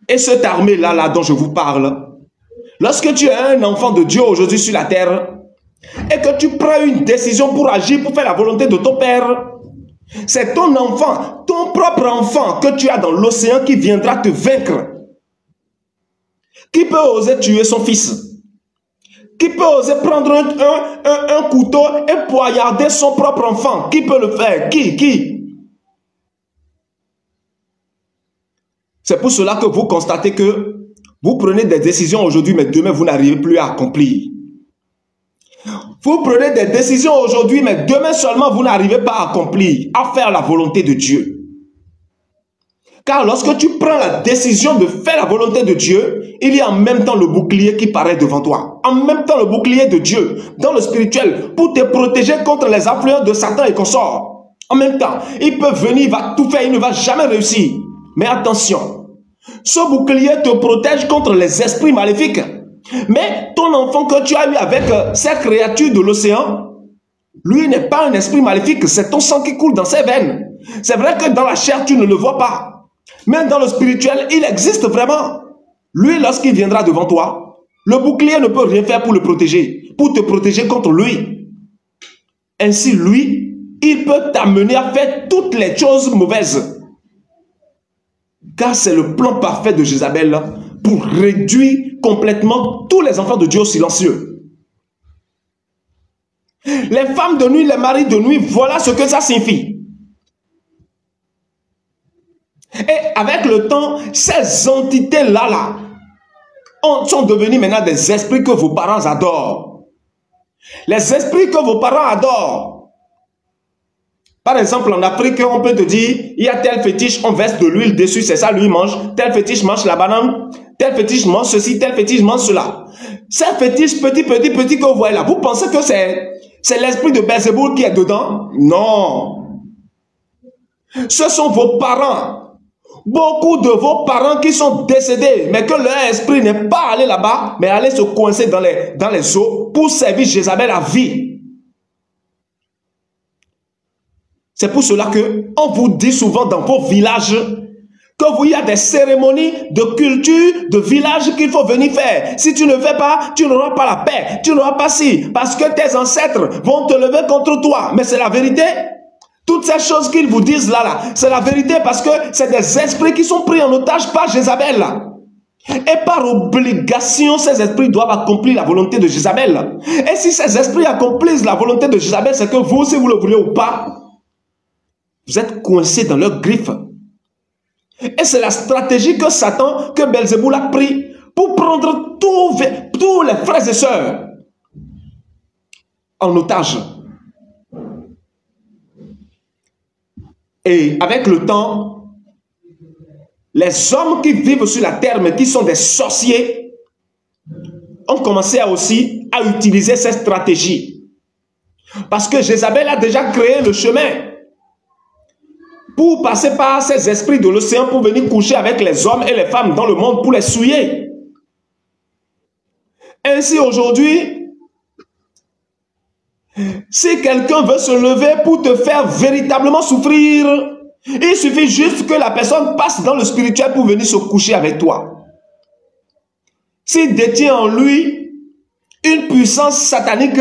Et cette armée-là, là dont je vous parle, lorsque tu es un enfant de Dieu aujourd'hui sur la terre, et que tu prends une décision pour agir, pour faire la volonté de ton Père, c'est ton enfant, ton propre enfant que tu as dans l'océan qui viendra te vaincre. Qui peut oser tuer son fils? Qui peut oser prendre un couteau et poignarder son propre enfant? Qui peut le faire? Qui? C'est pour cela que vous constatez que vous prenez des décisions aujourd'hui, mais demain vous n'arrivez plus à accomplir. Vous prenez des décisions aujourd'hui, mais demain seulement vous n'arrivez pas à accomplir, à faire la volonté de Dieu. Car lorsque tu prends la décision de faire la volonté de Dieu, il y a en même temps le bouclier qui paraît devant toi. En même temps le bouclier de Dieu, dans le spirituel, pour te protéger contre les influences de Satan et consorts. En même temps, il peut venir, il va tout faire, il ne va jamais réussir. Mais attention, ce bouclier te protège contre les esprits maléfiques. Mais ton enfant que tu as eu avec cette créature de l'océan, lui n'est pas un esprit maléfique, c'est ton sang qui coule dans ses veines. C'est vrai que dans la chair, tu ne le vois pas. Mais dans le spirituel, il existe vraiment. Lui, lorsqu'il viendra devant toi, le bouclier ne peut rien faire pour le protéger, pour te protéger contre lui. Ainsi, lui, il peut t'amener à faire toutes les choses mauvaises. Car c'est le plan parfait de Jézabel pour réduire complètement tous les enfants de Dieu silencieux. Les femmes de nuit, les maris de nuit, voilà ce que ça signifie. Et avec le temps, ces entités-là sont devenues maintenant des esprits que vos parents adorent. Les esprits que vos parents adorent. Par exemple, en Afrique, on peut te dire, il y a tel fétiche, on verse de l'huile dessus, c'est ça, lui mange. Tel fétiche mange la banane, tel fétiche mange ceci, tel fétiche mange cela. Ces fétiches petit que vous voyez là, vous pensez que c'est l'esprit de Belzéboul qui est dedans? Non. Ce sont vos parents. Beaucoup de vos parents qui sont décédés, mais que leur esprit n'est pas allé là-bas, mais allé se coincer dans les eaux pour servir Jézabel à vie. C'est pour cela qu'on vous dit souvent dans vos villages qu'il y a des cérémonies de culture, de village qu'il faut venir faire. Si tu ne fais pas, tu n'auras pas la paix, tu n'auras pas si, parce que tes ancêtres vont te lever contre toi. Mais c'est la vérité. Toutes ces choses qu'ils vous disent là, c'est la vérité parce que c'est des esprits qui sont pris en otage par Jézabel. Et par obligation, ces esprits doivent accomplir la volonté de Jézabel. Et si ces esprits accomplissent la volonté de Jézabel, c'est que vous, si vous le voulez ou pas, vous êtes coincés dans leurs griffes. Et c'est la stratégie que Satan, que Belzéboul a pris pour prendre tous les frères et sœurs en otage. Et avec le temps, les hommes qui vivent sur la terre, mais qui sont des sorciers, ont commencé aussi à utiliser cette stratégie. Parce que Jézabel a déjà créé le chemin pour passer par ces esprits de l'océan pour venir coucher avec les hommes et les femmes dans le monde pour les souiller. Ainsi aujourd'hui, si quelqu'un veut se lever pour te faire véritablement souffrir, il suffit juste que la personne passe dans le spirituel pour venir se coucher avec toi. S'il détient en lui une puissance satanique,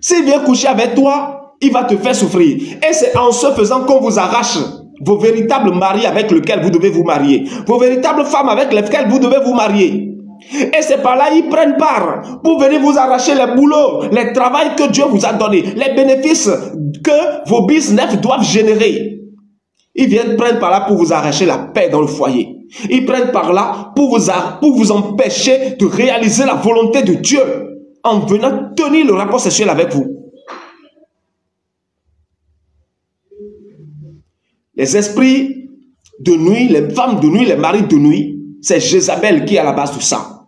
s'il vient coucher avec toi, il va te faire souffrir. Et c'est en ce faisant qu'on vous arrache vos véritables maris avec lesquels vous devez vous marier, vos véritables femmes avec lesquelles vous devez vous marier. Et c'est par là ils prennent part pour venir vous arracher les boulots, les travails que Dieu vous a donnés, les bénéfices que vos business doivent générer. Ils viennent prendre par là pour vous arracher la paix dans le foyer. Ils prennent par là pour vous empêcher de réaliser la volonté de Dieu en venant tenir le rapport sexuel avec vous. Les esprits de nuit, les femmes de nuit, les maris de nuit, c'est Jézabel qui est à la base de ça.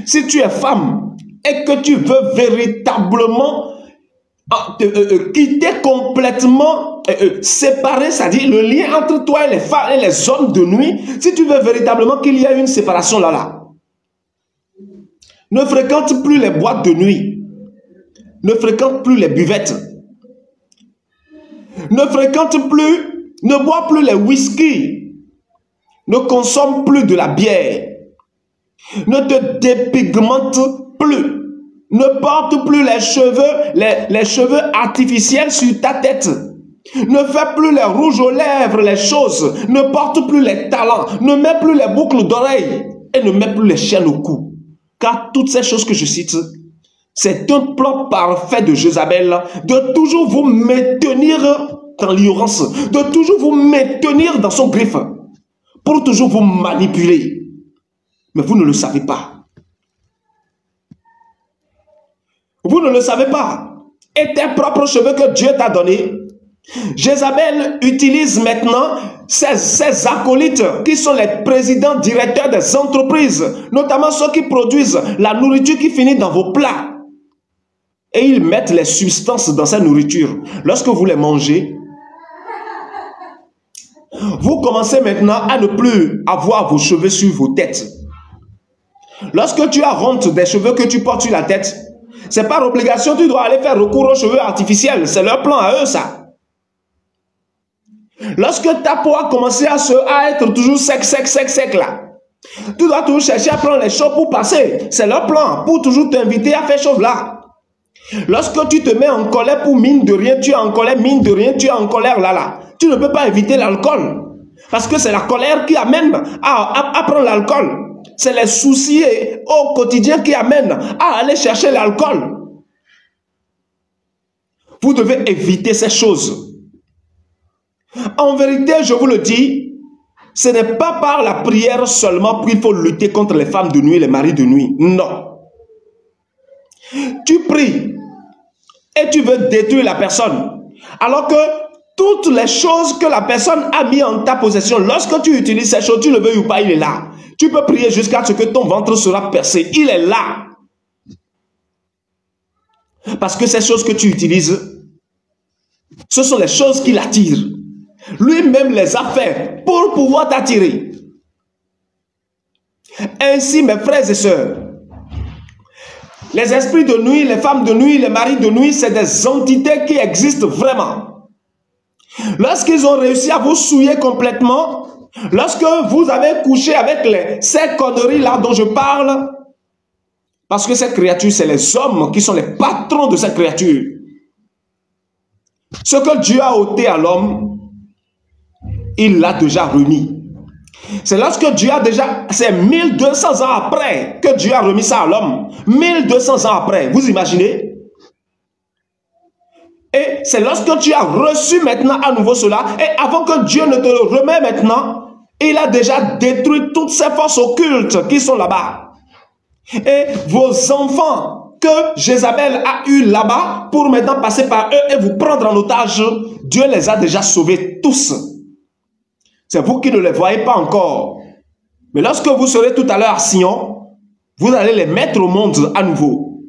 Si tu es femme et que tu veux véritablement quitter complètement, séparer, c'est-à-dire le lien entre toi et les femmes et les hommes de nuit, si tu veux véritablement qu'il y ait une séparation là, ne fréquente plus les boîtes de nuit, ne fréquente plus les buvettes, ne fréquente plus, ne bois plus les whisky, ne consomme plus de la bière, ne te dépigmente plus, ne porte plus les cheveux artificiels sur ta tête, ne fais plus les rouges aux lèvres, les choses, ne porte plus les talents, ne mets plus les boucles d'oreilles et ne mets plus les chaînes au cou. Car toutes ces choses que je cite, c'est un plan parfait de Jézabel de toujours vous maintenir dans l'ignorance, de toujours vous maintenir dans son griffe, pour toujours vous manipuler. Mais vous ne le savez pas. Vous ne le savez pas. Et tes propres cheveux que Dieu t'a donnés, Jézabel utilise maintenant ces acolytes qui sont les présidents, directeurs des entreprises, notamment ceux qui produisent la nourriture qui finit dans vos plats. Et ils mettent les substances dans cette nourriture. Lorsque vous les mangez, vous commencez maintenant à ne plus avoir vos cheveux sur vos têtes. Lorsque tu as honte des cheveux que tu portes sur la tête, c'est par obligation, tu dois aller faire recours aux cheveux artificiels. C'est leur plan à eux, ça. Lorsque ta peau a commencé à être toujours sec là, tu dois toujours chercher à prendre les choses pour passer. C'est leur plan, pour toujours t'inviter à faire choses là. Lorsque tu te mets en colère pour mine de rien, tu es en colère, mine de rien, tu es en colère là. Tu ne peux pas éviter l'alcool. Parce que c'est la colère qui amène à prendre l'alcool. C'est les soucis au quotidien qui amènent à aller chercher l'alcool. Vous devez éviter ces choses. En vérité, je vous le dis, ce n'est pas par la prière seulement qu'il faut lutter contre les femmes de nuit et les maris de nuit. Non. Tu pries et tu veux détruire la personne. Alors que toutes les choses que la personne a mis en ta possession, lorsque tu utilises ces choses, tu le veux ou pas, il est là. Tu peux prier jusqu'à ce que ton ventre sera percé. Il est là. Parce que ces choses que tu utilises, ce sont les choses qui l'attirent. Lui-même les a fait pour pouvoir t'attirer. Ainsi, mes frères et sœurs, les esprits de nuit, les femmes de nuit, les maris de nuit, c'est des entités qui existent vraiment. Lorsqu'ils ont réussi à vous souiller complètement, lorsque vous avez couché avec ces conneries-là dont je parle, parce que ces créatures, c'est les hommes qui sont les patrons de ces créatures. Ce que Dieu a ôté à l'homme, il l'a déjà remis. C'est lorsque Dieu a déjà, c'est 1200 ans après que Dieu a remis ça à l'homme. 1200 ans après, vous imaginez? Et c'est lorsque tu as reçu maintenant à nouveau cela, et avant que Dieu ne te le remette maintenant, il a déjà détruit toutes ces forces occultes qui sont là-bas. Et vos enfants que Jézabel a eu là-bas, pour maintenant passer par eux et vous prendre en otage, Dieu les a déjà sauvés tous. C'est vous qui ne les voyez pas encore. Mais lorsque vous serez tout à l'heure à Sion, vous allez les mettre au monde à nouveau.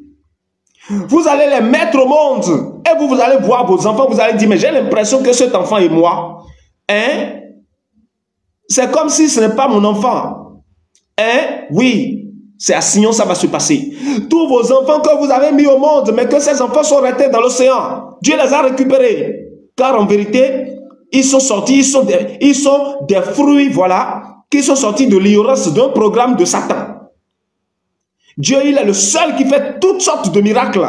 Vous allez les mettre au monde. Et vous allez voir vos enfants, vous allez dire, mais j'ai l'impression que cet enfant est moi. Hein? C'est comme si ce n'est pas mon enfant. Hein? Oui, c'est à Sion, ça va se passer. Tous vos enfants que vous avez mis au monde, mais que ces enfants sont restés dans l'océan, Dieu les a récupérés. Car en vérité, ils sont sortis, ils sont des fruits, voilà, qui sont sortis de l'ignorance d'un programme de Satan. Dieu, il est le seul qui fait toutes sortes de miracles.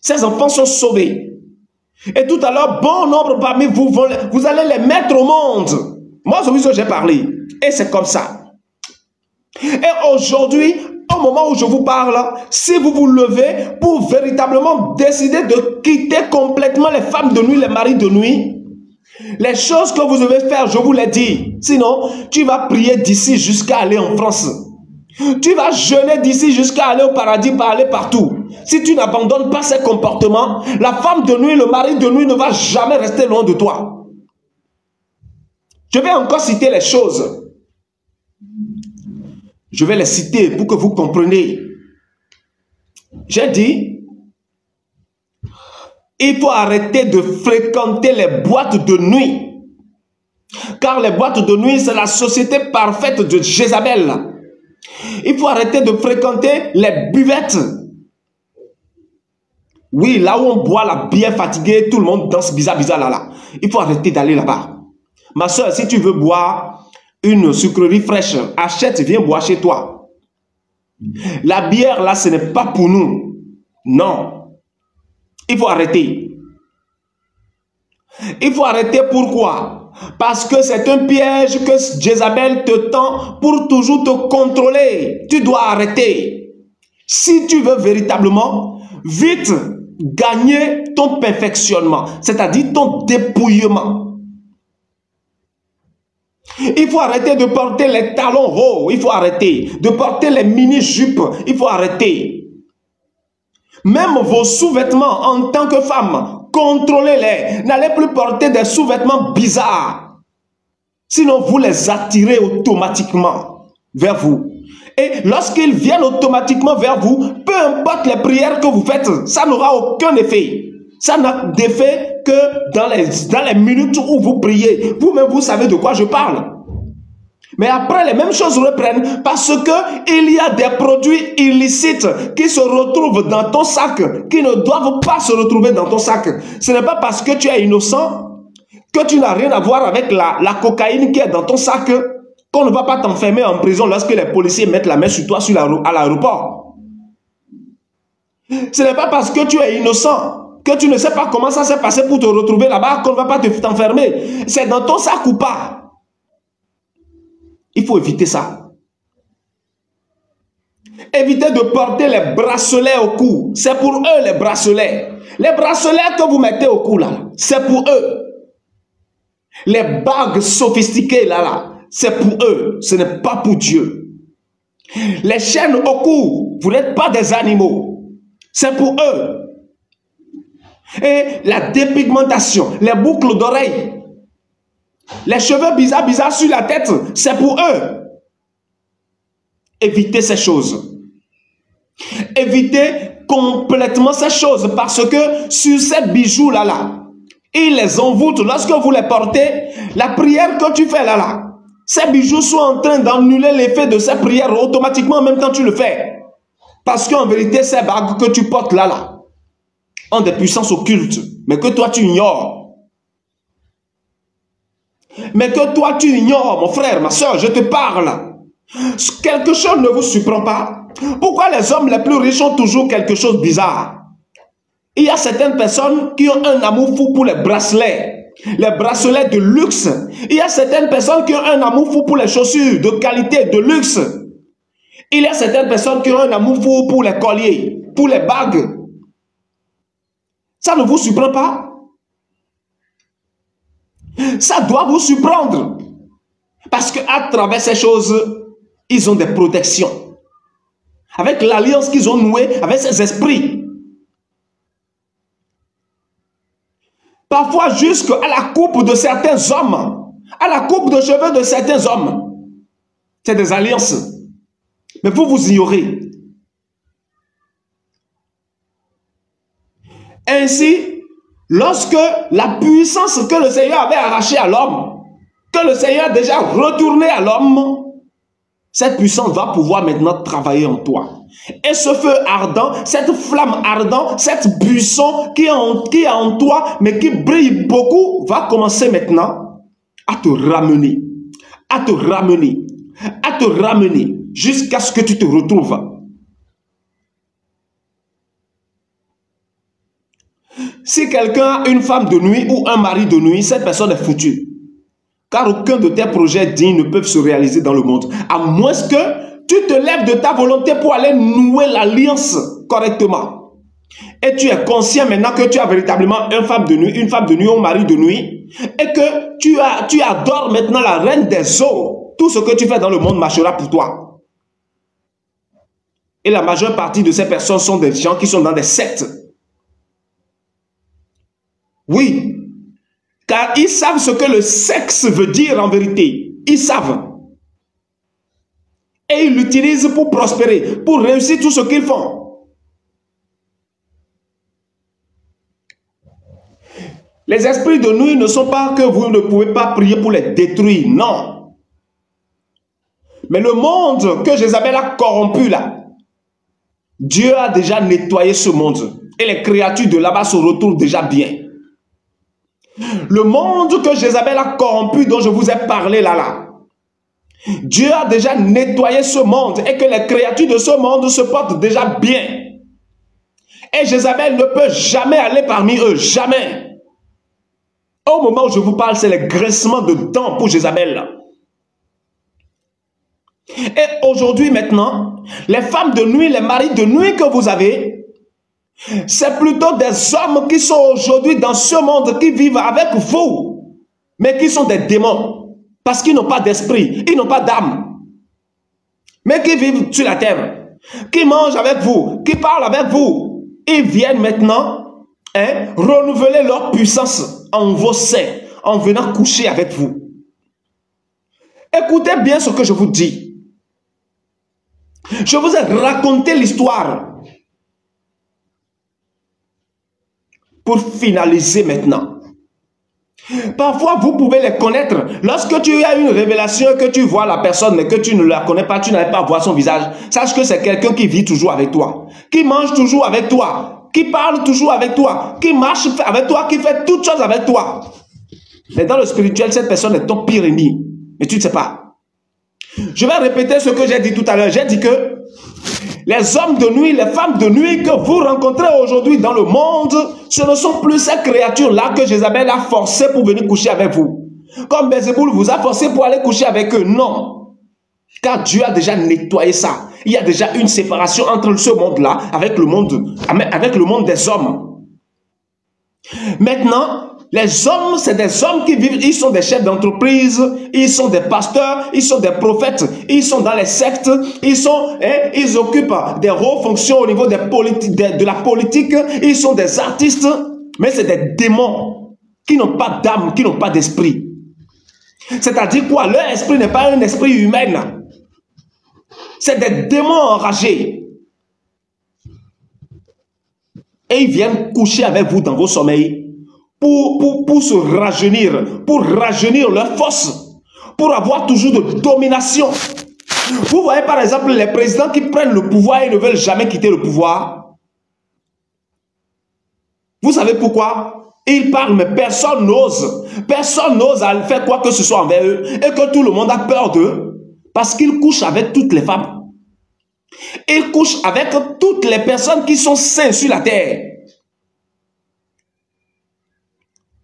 Ces enfants sont sauvés. Et tout à l'heure, bon nombre parmi vous, vous allez les mettre au monde. Moi, c'est ce que j'ai parlé. Et c'est comme ça. Et aujourd'hui, au moment où je vous parle, si vous vous levez pour véritablement décider de quitter complètement les femmes de nuit, les maris de nuit, les choses que vous devez faire, je vous l'ai dit. Sinon, tu vas prier d'ici jusqu'à aller en France. Tu vas jeûner d'ici jusqu'à aller au paradis, pas aller partout. Si tu n'abandonnes pas ces comportements, la femme de nuit, le mari de nuit ne va jamais rester loin de toi. Je vais encore citer les choses. Je vais les citer pour que vous compreniez. J'ai dit, il faut arrêter de fréquenter les boîtes de nuit. Car les boîtes de nuit, c'est la société parfaite de Jézabel. Il faut arrêter de fréquenter les buvettes. Oui, là où on boit la bière fatiguée, tout le monde danse bizarre là. Il faut arrêter d'aller là-bas. Ma soeur, si tu veux boire une sucrerie fraîche, achète, viens boire chez toi. La bière là, ce n'est pas pour nous. Non. Il faut arrêter. Il faut arrêter pourquoi? Parce que c'est un piège que Jézabel te tend pour toujours te contrôler. Tu dois arrêter. Si tu veux véritablement vite gagner ton perfectionnement, c'est-à-dire ton dépouillement. Il faut arrêter de porter les talons hauts. Il faut arrêter de porter les mini-jupes. Il faut arrêter. Même vos sous-vêtements en tant que femme, contrôlez-les. N'allez plus porter des sous-vêtements bizarres. Sinon, vous les attirez automatiquement vers vous. Et lorsqu'ils viennent automatiquement vers vous, peu importe les prières que vous faites, ça n'aura aucun effet. Ça n'a d'effet que dans les minutes où vous priez. Vous-même, vous savez de quoi je parle. Mais après, les mêmes choses reprennent parce que il y a des produits illicites qui se retrouvent dans ton sac, qui ne doivent pas se retrouver dans ton sac. Ce n'est pas parce que tu es innocent que tu n'as rien à voir avec la cocaïne qui est dans ton sac, qu'on ne va pas t'enfermer en prison lorsque les policiers mettent la main sur toi à l'aéroport. Ce n'est pas parce que tu es innocent que tu ne sais pas comment ça s'est passé pour te retrouver là-bas qu'on ne va pas t'enfermer. C'est dans ton sac ou pas. Il faut éviter ça. Évitez de porter les bracelets au cou. C'est pour eux les bracelets. Les bracelets que vous mettez au cou là, c'est pour eux. Les bagues sophistiquées là, c'est pour eux. Ce n'est pas pour Dieu. Les chaînes au cou, vous n'êtes pas des animaux. C'est pour eux. Et la dépigmentation, les boucles d'oreilles, les cheveux bizarres sur la tête, c'est pour eux. Évitez ces choses. Évitez complètement ces choses parce que sur ces bijoux là, ils les envoûtent. Lorsque vous les portez, la prière que tu fais là, ces bijoux sont en train d'annuler l'effet de ces prières automatiquement même quand tu le fais. Parce qu'en vérité, ces bagues que tu portes là, ont des puissances occultes, mais que toi tu ignores. Mais que toi tu ignores, mon frère, ma soeur, je te parle. Quelque chose ne vous surprend pas. Pourquoi les hommes les plus riches ont toujours quelque chose de bizarre? Il y a certaines personnes qui ont un amour fou pour les bracelets de luxe. Il y a certaines personnes qui ont un amour fou pour les chaussures de qualité, de luxe. Il y a certaines personnes qui ont un amour fou pour les colliers, pour les bagues. Ça ne vous surprend pas? Ça doit vous surprendre. Parce qu'à travers ces choses, ils ont des protections. Avec l'alliance qu'ils ont nouée avec ces esprits. Parfois jusqu'à la coupe de certains hommes, à la coupe de cheveux de certains hommes. C'est des alliances. Mais vous ignorez. Ainsi, lorsque la puissance que le Seigneur avait arrachée à l'homme, que le Seigneur a déjà retourné à l'homme, cette puissance va pouvoir maintenant travailler en toi. Et ce feu ardent, cette flamme ardente, cette buisson qui est en toi, mais qui brille beaucoup, va commencer maintenant à te ramener, à te ramener, à te ramener, jusqu'à ce que tu te retrouves. Si quelqu'un a une femme de nuit ou un mari de nuit, cette personne est foutue. Car aucun de tes projets dignes ne peuvent se réaliser dans le monde. À moins que tu te lèves de ta volonté pour aller nouer l'alliance correctement. Et tu es conscient maintenant que tu as véritablement une femme de nuit ou un mari de nuit. Et que tu adores maintenant la reine des eaux. Tout ce que tu fais dans le monde marchera pour toi. Et la majeure partie de ces personnes sont des gens qui sont dans des sectes. Oui, car ils savent ce que le sexe veut dire en vérité. Ils savent. Et ils l'utilisent pour prospérer, pour réussir tout ce qu'ils font. Les esprits de nuit ne sont pas que vous ne pouvez pas prier pour les détruire, non. Mais le monde que Jézabel a corrompu là, Dieu a déjà nettoyé ce monde. Et les créatures de là-bas se retrouvent déjà bien. Le monde que Jézabel a corrompu, dont je vous ai parlé là, Dieu a déjà nettoyé ce monde et que les créatures de ce monde se portent déjà bien. Et Jézabel ne peut jamais aller parmi eux, jamais. Au moment où je vous parle, c'est les graissements de dents pour Jézabel. Et aujourd'hui maintenant, les femmes de nuit, les maris de nuit que vous avez, c'est plutôt des hommes qui sont aujourd'hui dans ce monde, qui vivent avec vous, mais qui sont des démons, parce qu'ils n'ont pas d'esprit, ils n'ont pas d'âme, mais qui vivent sur la terre, qui mangent avec vous, qui parlent avec vous. Ils viennent maintenant renouveler leur puissance en vos seins, en venant coucher avec vous. Écoutez bien ce que je vous dis. Je vous ai raconté l'histoire. Pour finaliser maintenant. Parfois, vous pouvez les connaître. Lorsque tu as une révélation, que tu vois la personne, mais que tu ne la connais pas, tu n'arrives pas à voir son visage, sache que c'est quelqu'un qui vit toujours avec toi, qui mange toujours avec toi, qui parle toujours avec toi, qui marche avec toi, qui fait toutes choses avec toi. Mais dans le spirituel, cette personne est ton pire ennemi. Mais tu ne sais pas. Je vais répéter ce que j'ai dit tout à l'heure. J'ai dit que les hommes de nuit, les femmes de nuit que vous rencontrez aujourd'hui dans le monde, ce ne sont plus ces créatures-là que Jézabel a forcées pour venir coucher avec vous. Comme Bézéboul vous a forcé pour aller coucher avec eux. Non. Car Dieu a déjà nettoyé ça. Il y a déjà une séparation entre ce monde-là avec le monde des hommes. Maintenant, les hommes, c'est des hommes qui vivent, ils sont des chefs d'entreprise, ils sont des pasteurs, ils sont des prophètes, ils sont dans les sectes, ils occupent des hautes fonctions au niveau de la politique, ils sont des artistes, mais c'est des démons qui n'ont pas d'âme, qui n'ont pas d'esprit. C'est-à-dire quoi? Leur esprit n'est pas un esprit humain. C'est des démons enragés. Et ils viennent coucher avec vous dans vos sommeils. Pour se rajeunir, pour rajeunir leur force, pour avoir toujours de domination. Vous voyez par exemple les présidents qui prennent le pouvoir et ne veulent jamais quitter le pouvoir. Vous savez pourquoi? Ils parlent mais personne n'ose. Personne n'ose faire quoi que ce soit envers eux et que tout le monde a peur d'eux parce qu'ils couchent avec toutes les femmes. Ils couchent avec toutes les personnes qui sont saines sur la terre.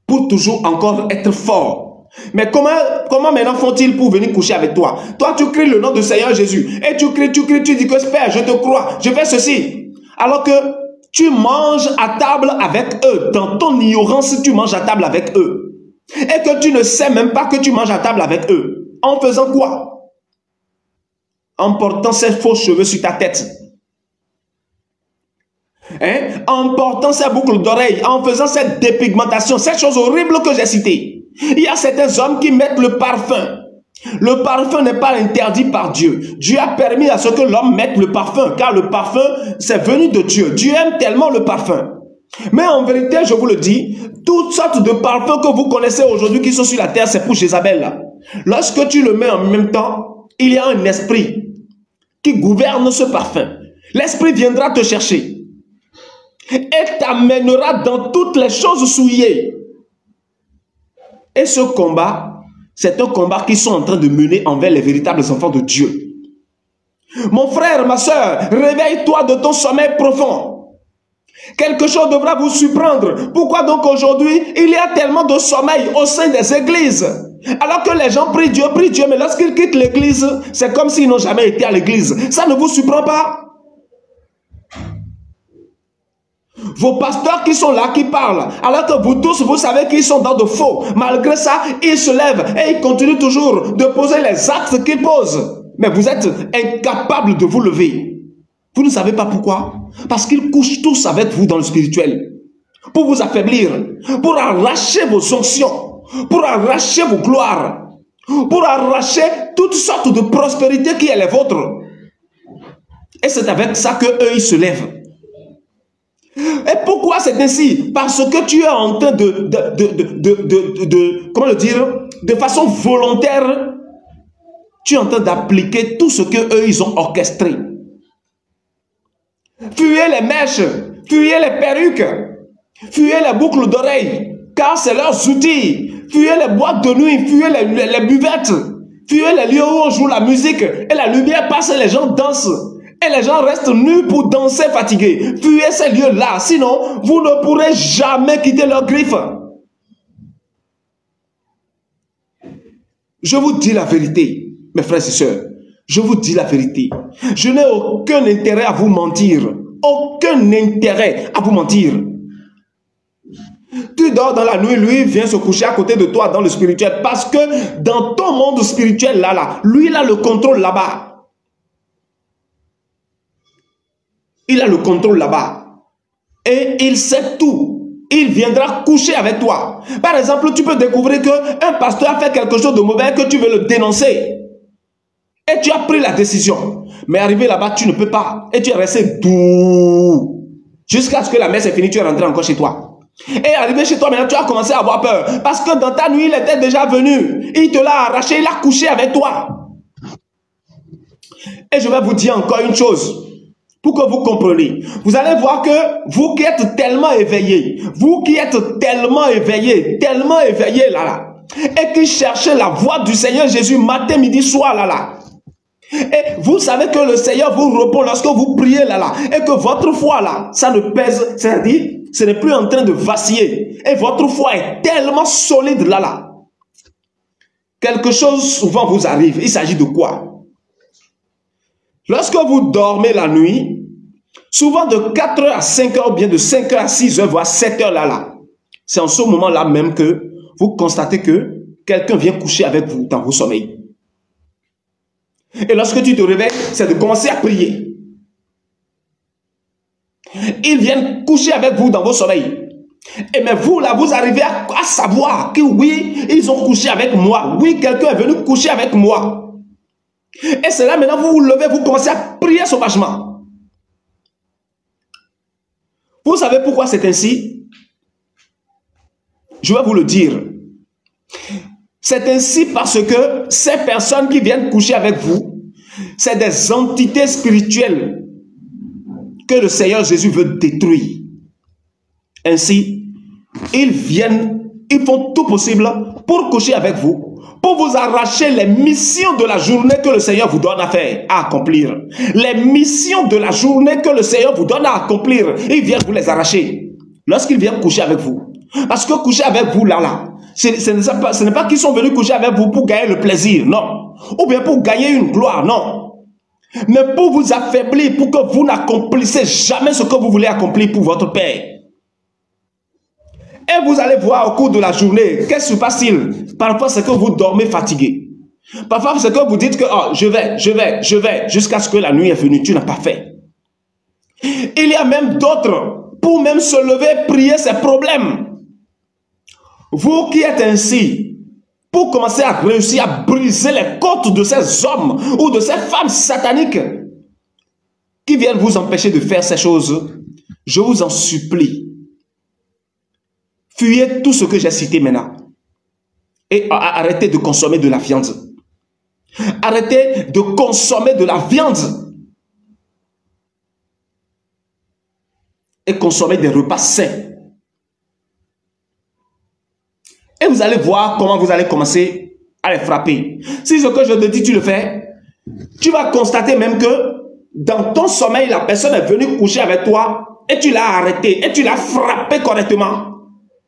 Pour toujours encore être fort. Mais comment maintenant font-ils pour venir coucher avec toi? Toi, tu cries le nom du Seigneur Jésus. Et tu cries, tu dis que Père, je te crois, je fais ceci. Alors que tu manges à table avec eux. Dans ton ignorance, tu manges à table avec eux. Et que tu ne sais même pas que tu manges à table avec eux. En faisant quoi? En portant ces faux cheveux sur ta tête. En portant ces boucles d'oreilles, en faisant cette dépigmentation, ces choses horribles que j'ai citées. Il y a certains hommes qui mettent le parfum. Le parfum n'est pas interdit par Dieu. Dieu a permis à ce que l'homme mette le parfum, car le parfum, c'est venu de Dieu. Dieu aime tellement le parfum. Mais en vérité, je vous le dis, toutes sortes de parfums que vous connaissez aujourd'hui qui sont sur la terre, c'est pour Jézabel. Lorsque tu le mets en même temps, il y a un esprit qui gouverne ce parfum. L'esprit viendra te chercher et t'amènera dans toutes les choses souillées. Et ce combat, c'est un combat qu'ils sont en train de mener envers les véritables enfants de Dieu. Mon frère, ma soeur, réveille-toi de ton sommeil profond. Quelque chose devra vous surprendre. Pourquoi donc aujourd'hui, il y a tellement de sommeil au sein des églises? Alors que les gens prient Dieu, mais lorsqu'ils quittent l'église, c'est comme s'ils n'ont jamais été à l'église. Ça ne vous surprend pas? Vos pasteurs qui sont là, qui parlent, alors que vous tous, vous savez qu'ils sont dans de faux. Malgré ça, ils se lèvent et ils continuent toujours de poser les actes qu'ils posent. Mais vous êtes incapables de vous lever. Vous ne savez pas pourquoi? Parce qu'ils couchent tous avec vous dans le spirituel. Pour vous affaiblir, pour arracher vos onctions, pour arracher vos gloires, pour arracher toutes sortes de prospérités qui est les vôtres. Et c'est avec ça qu'eux, ils se lèvent. Et pourquoi c'est ainsi? Parce que tu es en train comment le dire, de façon volontaire, tu es en train d'appliquer tout ce qu'eux, ils ont orchestré. Fuyez les mèches, fuyez les perruques, fuyez les boucles d'oreilles, car c'est leurs outils. Fuyez les boîtes de nuit, fuyez les buvettes, fuyez les lieux où on joue la musique, et la lumière passe et les gens dansent. Et les gens restent nus pour danser fatigués. Fuyez ces lieux-là, sinon vous ne pourrez jamais quitter leurs griffes. Je vous dis la vérité, mes frères et sœurs. Je vous dis la vérité. Je n'ai aucun intérêt à vous mentir. Aucun intérêt à vous mentir. Tu dors dans la nuit, lui vient se coucher à côté de toi dans le spirituel. Parce que dans ton monde spirituel, lui, il a le contrôle là-bas. Il a le contrôle là-bas. Et il sait tout. Il viendra coucher avec toi. Par exemple, tu peux découvrir qu'un pasteur a fait quelque chose de mauvais que tu veux le dénoncer. Et tu as pris la décision. Mais arrivé là-bas, tu ne peux pas. Et tu es resté doux. Jusqu'à ce que la messe est finie, tu es rentré encore chez toi. Et arrivé chez toi, maintenant, tu as commencé à avoir peur. Parce que dans ta nuit, il était déjà venu. Il te l'a arraché, il a couché avec toi. Et je vais vous dire encore une chose. Pour que vous compreniez. Vous allez voir que vous qui êtes tellement éveillés, tellement éveillés là, et qui cherchez la voix du Seigneur Jésus matin, midi, soir là. Et vous savez que le Seigneur vous répond lorsque vous priez là, et que votre foi là, ça ne pèse, c'est-à-dire, ce n'est plus en train de vaciller. Et votre foi est tellement solide là. Quelque chose souvent vous arrive. Il s'agit de quoi? Lorsque vous dormez la nuit, souvent de 4 heures à 5 heures, ou bien de 5 heures à 6 heures, voire 7 heures là, c'est en ce moment-là même que vous constatez que quelqu'un vient coucher avec vous dans vos sommeils. Et lorsque tu te réveilles, c'est de commencer à prier. Ils viennent coucher avec vous dans vos sommeils. Et mais vous là, vous arrivez à savoir que oui, ils ont couché avec moi. Oui, quelqu'un est venu coucher avec moi. Et c'est là maintenant, vous vous levez, vous commencez à prier sauvagement. Vous savez pourquoi c'est ainsi? Je vais vous le dire. C'est ainsi parce que ces personnes qui viennent coucher avec vous, c'est des entités spirituelles que le Seigneur Jésus veut détruire. Ainsi, ils viennent, ils font tout possible pour coucher avec vous, pour vous arracher les missions de la journée que le Seigneur vous donne à faire, à accomplir. Les missions de la journée que le Seigneur vous donne à accomplir, ils viennent vous les arracher. Lorsqu'ils viennent coucher avec vous. Parce que coucher avec vous ce n'est pas qu'ils sont venus coucher avec vous pour gagner le plaisir, non. Ou bien pour gagner une gloire, non. Mais pour vous affaiblir, pour que vous n'accomplissez jamais ce que vous voulez accomplir pour votre Père. Et vous allez voir au cours de la journée, qu'est-ce qui se passe-t-il? Parfois, c'est que vous dormez fatigué. Parfois, c'est que vous dites que oh, je vais, jusqu'à ce que la nuit est venue. Tu n'as pas fait. Il y a même d'autres, pour même se lever, prier ses problèmes. Vous qui êtes ainsi, pour commencer à réussir à briser les côtes de ces hommes ou de ces femmes sataniques qui viennent vous empêcher de faire ces choses, je vous en supplie. Fuyez tout ce que j'ai cité maintenant. Et arrêtez de consommer de la viande. Arrêtez de consommer de la viande. Et consommez des repas sains. Et vous allez voir comment vous allez commencer à les frapper. Si ce que je te dis, tu le fais, tu vas constater même que dans ton sommeil, la personne est venue coucher avec toi et tu l'as arrêté et tu l'as frappé correctement.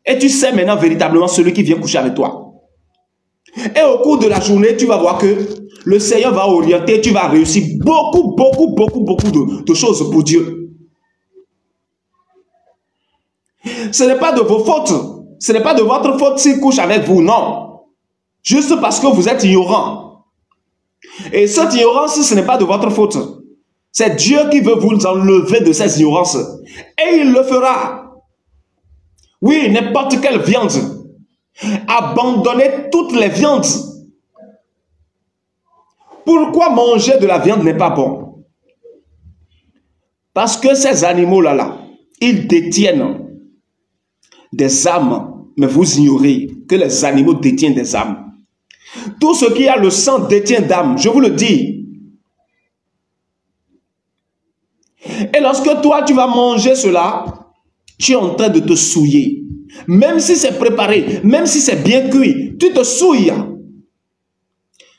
Et tu sais maintenant véritablement celui qui vient coucher avec toi. Et au cours de la journée, tu vas voir que le Seigneur va orienter, tu vas réussir beaucoup de choses pour Dieu. Ce n'est pas de vos fautes. Ce n'est pas de votre faute s'il couche avec vous, non. Juste parce que vous êtes ignorant. Et cette ignorance, ce n'est pas de votre faute. C'est Dieu qui veut vous enlever de ces ignorances. Et il le fera. Oui, n'importe quelle viande. Abandonnez toutes les viandes. Pourquoi manger de la viande n'est pas bon? Parce que ces animaux-là, ils détiennent des âmes. Mais vous ignorez que les animaux détiennent des âmes. Tout ce qui a le sang détient d'âme. Je vous le dis. Et lorsque toi, tu vas manger cela, tu es en train de te souiller. Même si c'est préparé, même si c'est bien cuit, tu te souilles.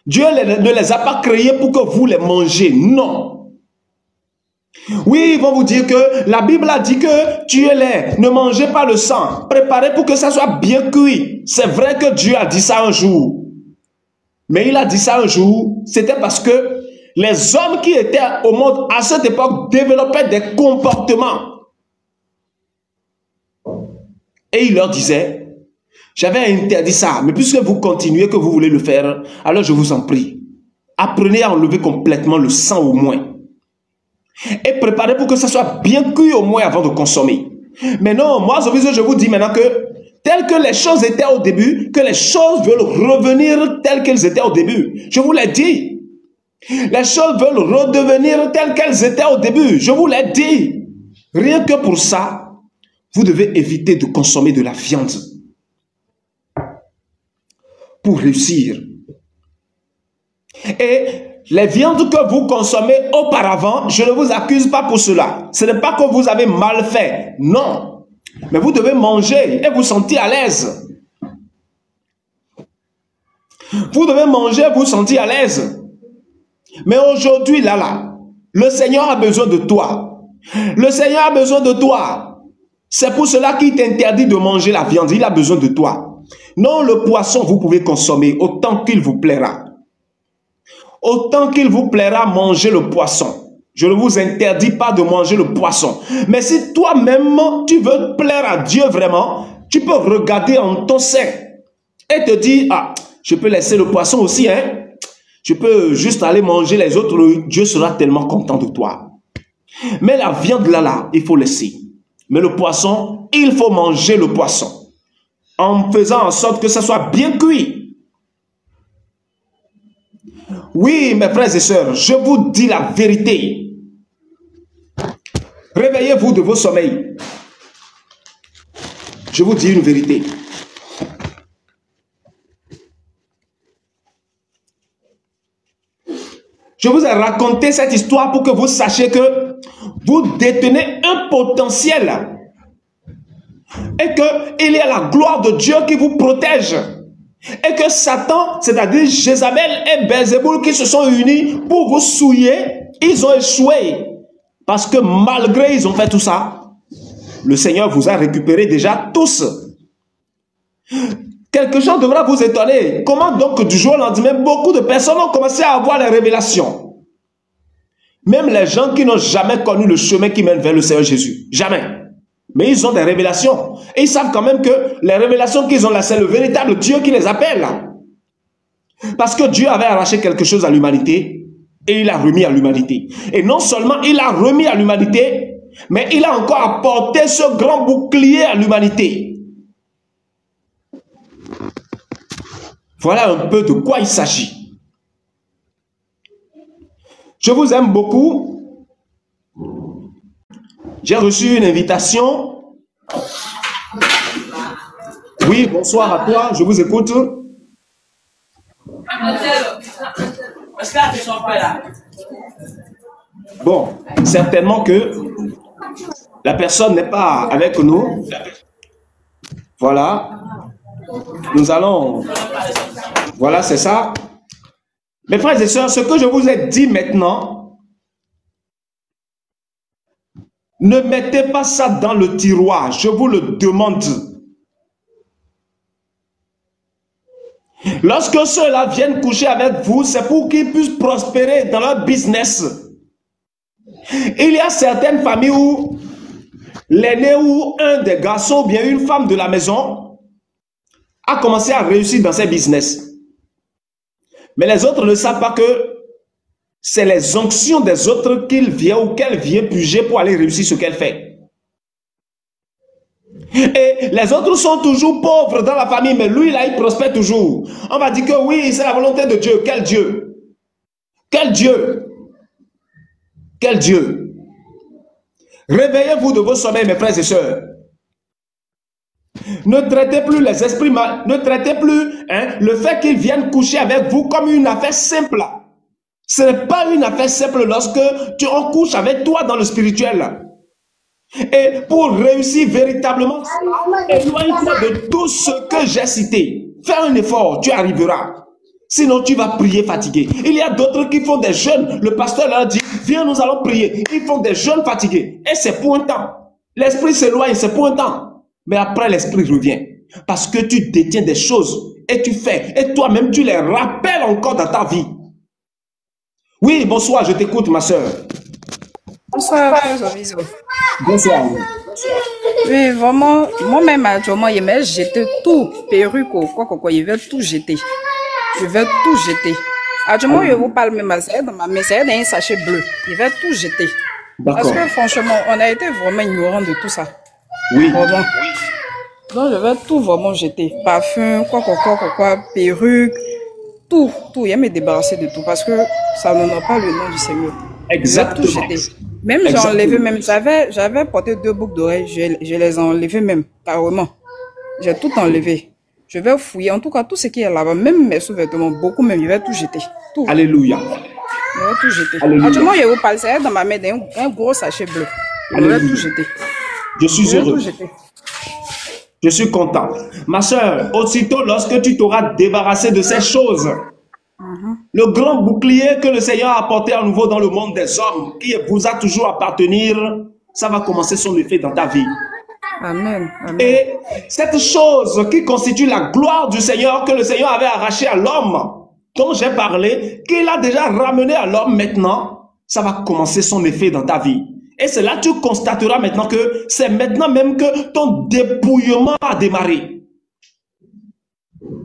Dieu ne les a pas créés pour que vous les mangez. Non. Oui, ils vont vous dire que la Bible a dit que tuez-les, ne mangez pas le sang, préparez pour que ça soit bien cuit. C'est vrai que Dieu a dit ça un jour. Mais il a dit ça un jour, c'était parce que les hommes qui étaient au monde à cette époque développaient des comportements. Et il leur disait, j'avais interdit ça, mais puisque vous continuez, que vous voulez le faire, alors je vous en prie, apprenez à enlever complètement le sang au moins. Et préparez pour que ça soit bien cuit au moins avant de consommer. Mais non, moi je vous dis maintenant que tel que les choses étaient au début, que les choses veulent revenir telles qu'elles étaient au début. Je vous l'ai dit. Les choses veulent redevenir telles qu'elles étaient au début. Je vous l'ai dit. Rien que pour ça, vous devez éviter de consommer de la viande pour réussir. Et les viandes que vous consommez auparavant, je ne vous accuse pas pour cela. Ce n'est pas que vous avez mal fait. Non. Mais vous devez manger et vous sentir à l'aise. Vous devez manger et vous sentir à l'aise. Mais aujourd'hui, le Seigneur a besoin de toi. Le Seigneur a besoin de toi. C'est pour cela qu'il t'interdit de manger la viande. Il a besoin de toi. Non, le poisson, vous pouvez consommer autant qu'il vous plaira. Autant qu'il vous plaira, manger le poisson. Je ne vous interdis pas de manger le poisson. Mais si toi-même, tu veux plaire à Dieu vraiment, tu peux regarder en ton sein et te dire, ah, je peux laisser le poisson aussi, hein. Je peux juste aller manger les autres, Dieu sera tellement content de toi. Mais la viande il faut laisser. Mais le poisson, il faut manger le poisson. En faisant en sorte que ça soit bien cuit. Oui, mes frères et sœurs, je vous dis la vérité. Réveillez-vous de vos sommeils. Je vous dis une vérité. Je vous ai raconté cette histoire pour que vous sachiez que vous détenez un potentiel et qu'il y a la gloire de Dieu qui vous protège. Et que Satan, c'est-à-dire Jézabel et Belzéboul qui se sont unis pour vous souiller, ils ont échoué. Parce que malgré ils ont fait tout ça, le Seigneur vous a récupéré déjà tous. Quelque chose devra vous étonner. Comment donc du jour au lendemain, beaucoup de personnes ont commencé à avoir les révélations. Même les gens qui n'ont jamais connu le chemin qui mène vers le Seigneur Jésus. Jamais. Mais ils ont des révélations. Et ils savent quand même que les révélations qu'ils ont là, c'est le véritable Dieu qui les appelle. Parce que Dieu avait arraché quelque chose à l'humanité et il a remis à l'humanité. Et non seulement il a remis à l'humanité, mais il a encore apporté ce grand bouclier à l'humanité. Voilà un peu de quoi il s'agit. Je vous aime beaucoup. J'ai reçu une invitation. Oui, bonsoir à toi, je vous écoute. Bon, certainement que la personne n'est pas avec nous. Voilà. Nous allons... Voilà, c'est ça. Mes frères et sœurs, ce que je vous ai dit maintenant, ne mettez pas ça dans le tiroir, je vous le demande. Lorsque ceux-là viennent coucher avec vous, c'est pour qu'ils puissent prospérer dans leur business. Il y a certaines familles où l'aîné ou un des garçons ou bien une femme de la maison a commencé à réussir dans ses business. Mais les autres ne savent pas que c'est les onctions des autres qu'il vient ou qu'elle vient puger pour aller réussir ce qu'elle fait. Et les autres sont toujours pauvres dans la famille, mais lui là, il prospère toujours. On va dire que oui, c'est la volonté de Dieu. Quel Dieu? Quel Dieu? Quel Dieu? Réveillez-vous de vos sommeils, mes frères et sœurs. Ne traitez plus les esprits mal, ne traitez plus le fait qu'ils viennent coucher avec vous comme une affaire simple. Ce n'est pas une affaire simple lorsque on couche avec toi dans le spirituel. Et pour réussir véritablement, éloigne-toi de tout ce que j'ai cité. Fais un effort, tu arriveras. Sinon, tu vas prier fatigué. Il y a d'autres qui font des jeûnes. Le pasteur leur dit, viens, nous allons prier. Ils font des jeûnes fatigués. Et c'est pour un temps. L'esprit s'éloigne, c'est pour un temps. Mais après, l'esprit revient. Parce que tu détiens des choses et tu fais. Et toi-même, tu les rappelles encore dans ta vie. Oui, bonsoir, je t'écoute, ma soeur. Bonsoir, frère Zovizo. Bonsoir. Oui, vraiment, moi-même, actuellement, il m'a jeté tout, perruque, quoi, il veut tout jeter. Je veux tout jeter. Actuellement, je vous parle, mais ma sœur, dans ma main, c'est un sachet bleu. Il veut tout jeter. Parce que franchement, on a été vraiment ignorant de tout ça. Oui. Vraiment. Donc, je vais tout vraiment jeter. Parfum, quoi, perruque. tout, tout. Il a me débarrasser de tout parce que ça n'honore pas le nom du Seigneur. Exactement. Je vais tout jeter. Même j'ai enlevé, même j'avais porté 2 boucles d'oreilles, je les ai enlevées même, carrément. J'ai tout enlevé. Je vais fouiller, en tout cas, tout ce qui est là-bas, même mes sous-vêtements, beaucoup même, je vais tout jeter. Tout. Alléluia. Je vais tout jeter. Alléluia. Actuellement, je vous parle, c'est dans ma main, un gros sachet bleu. Je vais tout jeter. Je suis heureux. Je suis content. Ma soeur, aussitôt lorsque tu t'auras débarrassé de ces choses, le grand bouclier que le Seigneur a apporté à nouveau dans le monde des hommes, qui vous a toujours appartenir, ça va commencer son effet dans ta vie. Amen. Amen. Et cette chose qui constitue la gloire du Seigneur, que le Seigneur avait arraché à l'homme, dont j'ai parlé, qu'il a déjà ramené à l'homme maintenant, ça va commencer son effet dans ta vie. Et c'est là que tu constateras maintenant que c'est maintenant même que ton dépouillement a démarré.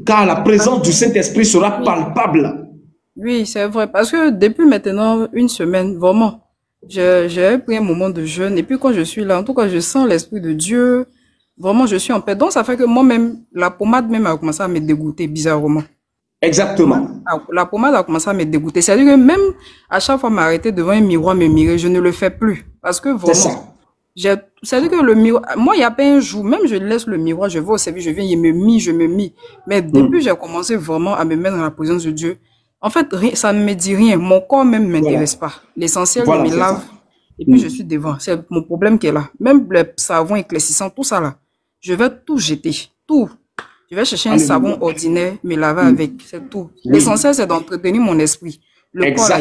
Car la présence du Saint-Esprit sera palpable. Oui, c'est vrai. Parce que depuis maintenant une semaine, vraiment, j'ai pris un moment de jeûne. Et puis quand je suis là, en tout cas, je sens l'Esprit de Dieu. Vraiment, je suis en paix. Donc ça fait que moi-même, la pommade même a commencé à me dégoûter bizarrement. Exactement. La pommade a commencé à me dégoûter. C'est-à-dire que même à chaque fois m'arrêter devant un miroir, me mirer, je ne le fais plus. Parce que vraiment, c'est-à-dire que le miroir, moi, il n'y a pas un jour, même je laisse le miroir, je vais au service, je viens, je me mis. Mais depuis j'ai commencé vraiment à me mettre dans la présence de Dieu, en fait, ça ne me dit rien. Mon corps même ne m'intéresse pas. L'essentiel, je me lave et puis je suis devant. C'est mon problème qui est là. Même le savon éclaircissant, tout ça là, je vais tout jeter. Tout. Je vais chercher un savon ordinaire, me laver avec, c'est tout. L'essentiel, c'est d'entretenir mon esprit. Le corps, là,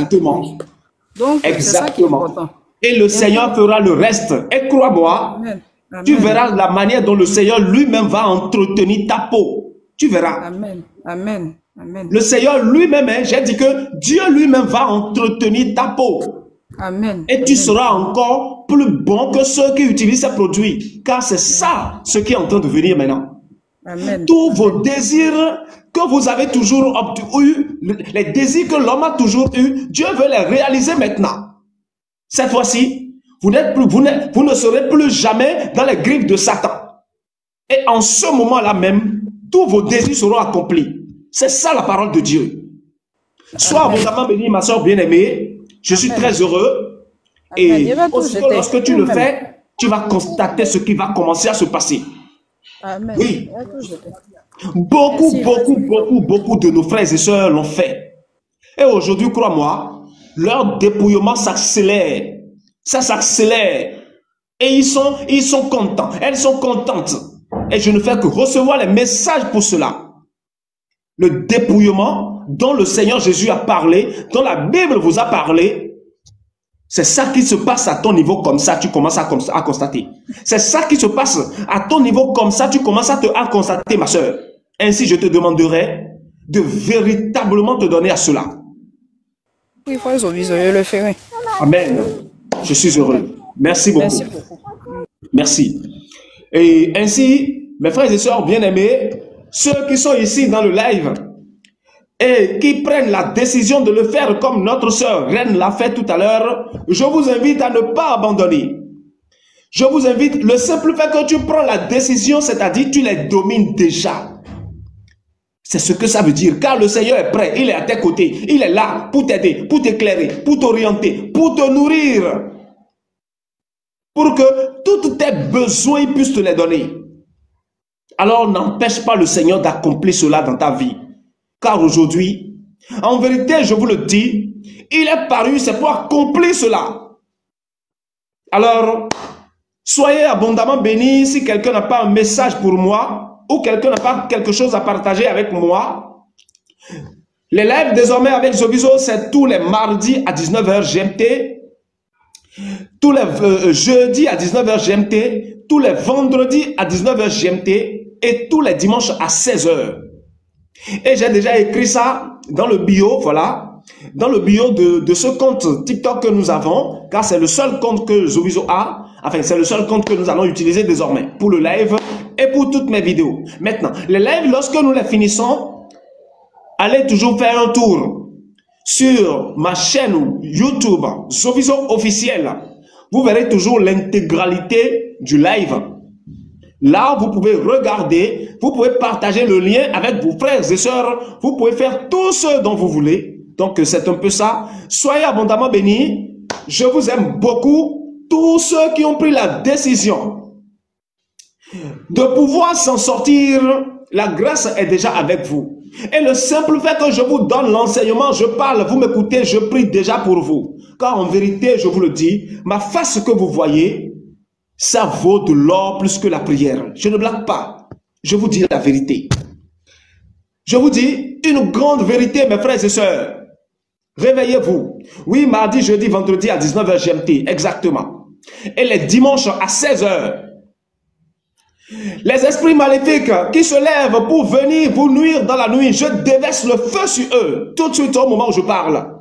donc, c'est ça qui est important. Et le Seigneur fera le reste. Et crois-moi, tu verras la manière dont le Seigneur lui-même va entretenir ta peau. Tu verras. Amen. Amen. Amen. Le Seigneur lui-même, j'ai dit que Dieu lui-même va entretenir ta peau. Amen. Et tu seras encore plus bon que ceux qui utilisent ces produits. Car c'est ça ce qui est en train de venir maintenant. Amen. Tous vos désirs que vous avez toujours eu, les désirs que l'homme a toujours eu, Dieu veut les réaliser maintenant. Cette fois-ci, vous ne serez plus jamais dans les griffes de Satan. Et en ce moment-là même, tous vos désirs seront accomplis. C'est ça la parole de Dieu. Sois abondamment béni, ma soeur bien-aimée. Je suis très heureux. Et aussitôt lorsque tu le fais, tu vas constater ce qui va commencer à se passer. Amen. Oui. Beaucoup de nos frères et sœurs l'ont fait. Et aujourd'hui, crois-moi, leur dépouillement s'accélère. Ça s'accélère. Et ils sont contents. Elles sont contentes. Et je ne fais que recevoir les messages pour cela. Le dépouillement dont le Seigneur Jésus a parlé, dont la Bible vous a parlé, c'est ça qui se passe à ton niveau comme ça, tu commences à constater. C'est ça qui se passe à ton niveau comme ça, tu commences à constater, ma soeur. Ainsi, je te demanderai de véritablement te donner à cela. Oui, frère, je le ferai. Amen. Je suis heureux. Merci beaucoup. Merci beaucoup. Merci. Et ainsi, mes frères et sœurs bien-aimés, ceux qui sont ici dans le live et qui prennent la décision de le faire comme notre sœur Reine l'a fait tout à l'heure, je vous invite à ne pas abandonner. Je vous invite, le simple fait que tu prends la décision, c'est-à-dire tu les domines déjà. C'est ce que ça veut dire, car le Seigneur est prêt, il est à tes côtés, il est là pour t'aider, pour t'éclairer, pour t'orienter, pour te nourrir, pour que tous tes besoins il puisse te les donner. Alors n'empêche pas le Seigneur d'accomplir cela dans ta vie. Car aujourd'hui, en vérité, je vous le dis, il est paru, c'est pour accomplir cela. Alors, soyez abondamment bénis. Si quelqu'un n'a pas un message pour moi, ou quelqu'un n'a pas quelque chose à partager avec moi, les lives désormais avec Zoviso, c'est tous les mardis à 19h GMT, tous les jeudis à 19h GMT, tous les vendredis à 19h GMT, et tous les dimanches à 16h. Et j'ai déjà écrit ça dans le bio, voilà, dans le bio de ce compte TikTok que nous avons, car c'est le seul compte que Zoviso a, enfin c'est le seul compte que nous allons utiliser désormais pour le live et pour toutes mes vidéos. Maintenant, les lives, lorsque nous les finissons, allez toujours faire un tour sur ma chaîne YouTube Zoviso officiel. Vous verrez toujours l'intégralité du live. Là, vous pouvez regarder, vous pouvez partager le lien avec vos frères et sœurs, vous pouvez faire tout ce dont vous voulez. Donc, c'est un peu ça. Soyez abondamment bénis. Je vous aime beaucoup. Tous ceux qui ont pris la décision de pouvoir s'en sortir, la grâce est déjà avec vous. Et le simple fait que je vous donne l'enseignement, je parle, vous m'écoutez, je prie déjà pour vous. Car en vérité, je vous le dis, ma face que vous voyez, ça vaut de l'or plus que la prière. Je ne blague pas. Je vous dis la vérité. Je vous dis une grande vérité, mes frères et sœurs. Réveillez-vous. Oui, mardi, jeudi, vendredi à 19h GMT, exactement. Et les dimanches à 16h. Les esprits maléfiques qui se lèvent pour venir vous nuire dans la nuit, je déverse le feu sur eux, tout de suite au moment où je parle.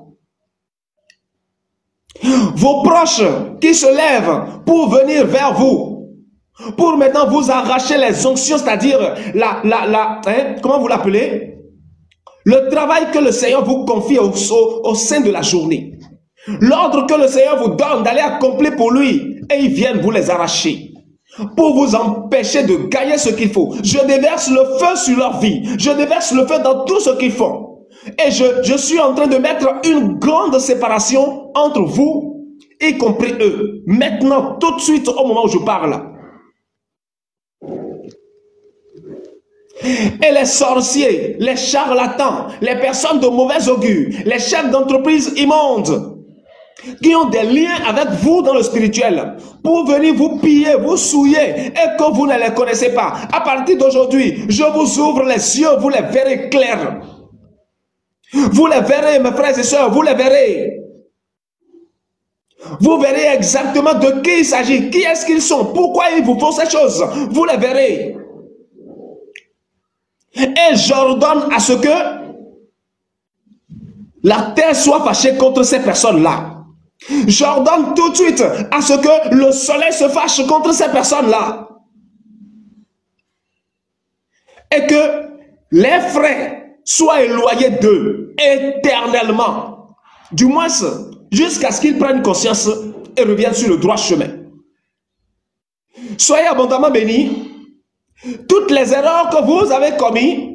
Vos proches qui se lèvent pour venir vers vous, pour maintenant vous arracher les onctions, c'est-à-dire comment vous l'appelez? Le travail que le Seigneur vous confie au sein de la journée. L'ordre que le Seigneur vous donne d'aller accomplir pour lui, et ils viennent vous les arracher. Pour vous empêcher de gagner ce qu'il faut. Je déverse le feu sur leur vie. Je déverse le feu dans tout ce qu'ils font. Et je suis en train de mettre une grande séparation entre vous, y compris eux. Maintenant, tout de suite, au moment où je parle. Et les sorciers, les charlatans, les personnes de mauvais augure, les chefs d'entreprise immondes, qui ont des liens avec vous dans le spirituel, pour venir vous piller, vous souiller, et que vous ne les connaissez pas. À partir d'aujourd'hui, je vous ouvre les yeux, vous les verrez clairs. Vous les verrez, mes frères et sœurs, vous les verrez. Vous verrez exactement de qui il s'agit, qui est-ce qu'ils sont, pourquoi ils vous font ces choses. Vous les verrez. Et j'ordonne à ce que la terre soit fâchée contre ces personnes-là. J'ordonne tout de suite à ce que le soleil se fâche contre ces personnes-là. Et que les frais soient éloignés d'eux éternellement. Du moins, jusqu'à ce qu'ils prennent conscience et reviennent sur le droit chemin. Soyez abondamment bénis. Toutes les erreurs que vous avez commises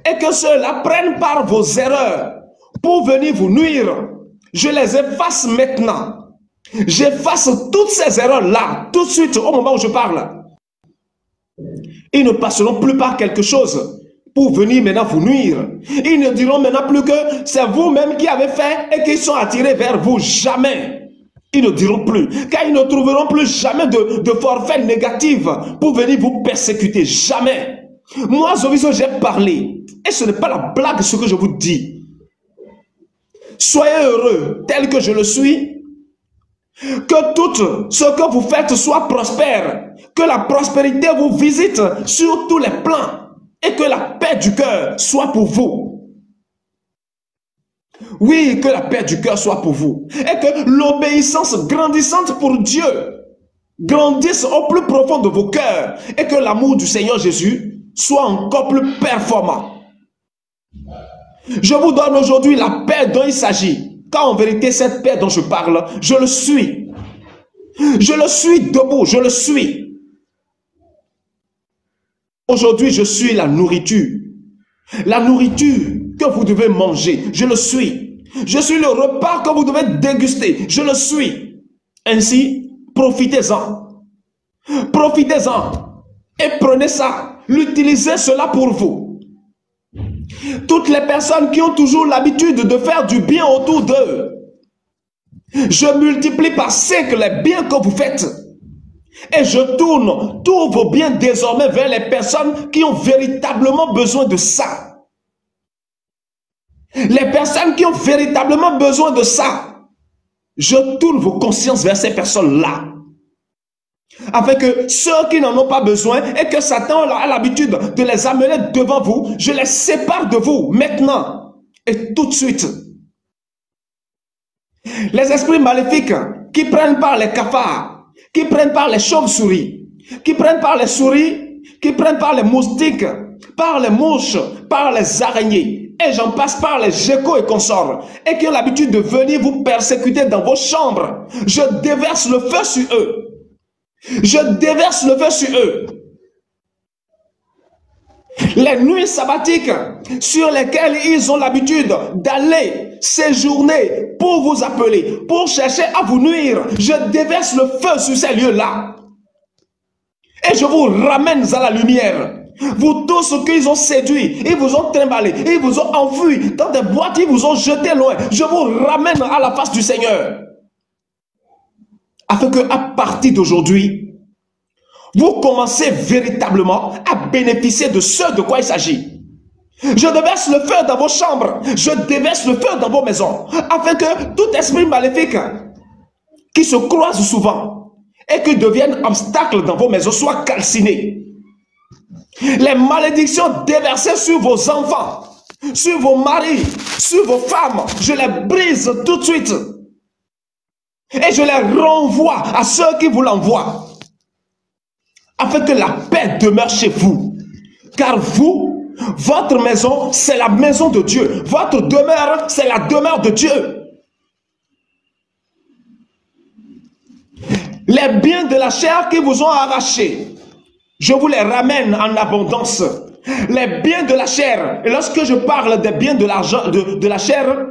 et que ceux-là prennent par vos erreurs pour venir vous nuire, je les efface maintenant. J'efface toutes ces erreurs-là, tout de suite, au moment où je parle. Ils ne passeront plus par quelque chose pour venir maintenant vous nuire. Ils ne diront maintenant plus que c'est vous-même qui avez fait et qu'ils sont attirés vers vous. Jamais. Ils ne diront plus, car ils ne trouveront plus jamais de forfait négatif pour venir vous persécuter. Jamais. Moi, Zoviso, j'ai parlé. Et ce n'est pas la blague ce que je vous dis. Soyez heureux tel que je le suis. Que tout ce que vous faites soit prospère. Que la prospérité vous visite sur tous les plans. Et que la paix du cœur soit pour vous. Oui, que la paix du cœur soit pour vous. Et que l'obéissance grandissante pour Dieu grandisse au plus profond de vos cœurs. Et que l'amour du Seigneur Jésus soit encore plus performant. Je vous donne aujourd'hui la paix dont il s'agit. Car en vérité, cette paix dont je parle, je le suis. Je le suis debout, je le suis. Aujourd'hui, je suis la nourriture. La nourriture que vous devez manger, je le suis. Je suis le repas que vous devez déguster, je le suis. Ainsi, profitez-en. Profitez-en. Et prenez ça. L'utilisez cela pour vous. Toutes les personnes qui ont toujours l'habitude de faire du bien autour d'eux, je multiplie par 5 les biens que vous faites. Et je tourne tous vos biens désormais vers les personnes qui ont véritablement besoin de ça. Les personnes qui ont véritablement besoin de ça, je tourne vos consciences vers ces personnes-là. Afin que ceux qui n'en ont pas besoin et que Satan a l'habitude de les amener devant vous, je les sépare de vous maintenant et tout de suite. Les esprits maléfiques qui prennent par les cafards, qui prennent par les chauves-souris, qui prennent par les souris, qui prennent par les moustiques, par les mouches, par les araignées, et j'en passe par les geckos et consorts, et qui ont l'habitude de venir vous persécuter dans vos chambres, je déverse le feu sur eux. Je déverse le feu sur eux. Les nuits sabbatiques sur lesquelles ils ont l'habitude d'aller séjourner pour vous appeler, pour chercher à vous nuire. Je déverse le feu sur ces lieux-là. Et je vous ramène à la lumière. Vous tous qu'ils ont séduit, ils vous ont trimballé, ils vous ont enfui dans des boîtes, ils vous ont jeté loin. Je vous ramène à la face du Seigneur. Afin que à partir d'aujourd'hui, vous commencez véritablement à bénéficier de ce de quoi il s'agit. Je déverse le feu dans vos chambres. Je déverse le feu dans vos maisons. Afin que tout esprit maléfique qui se croise souvent et qui devienne obstacle dans vos maisons soit calciné. Les malédictions déversées sur vos enfants, sur vos maris, sur vos femmes, je les brise tout de suite. Et je les renvoie à ceux qui vous l'envoient. Afin que la paix demeure chez vous. Car vous, votre maison, c'est la maison de Dieu. Votre demeure, c'est la demeure de Dieu. Les biens de la chair qui vous ont arrachés, je vous les ramène en abondance. Les biens de la chair, et lorsque je parle des biens de l'argent, de la chair,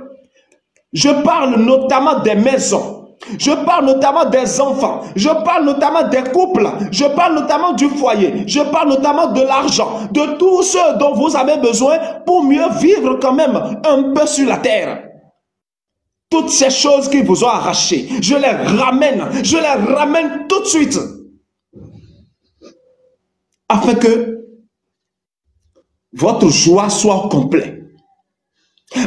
je parle notamment des maisons. Je parle notamment des enfants, je parle notamment des couples, je parle notamment du foyer, je parle notamment de l'argent, de tout ce dont vous avez besoin pour mieux vivre quand même un peu sur la terre. Toutes ces choses qui vous ont arrachées, je les ramène tout de suite. Afin que votre joie soit au complet.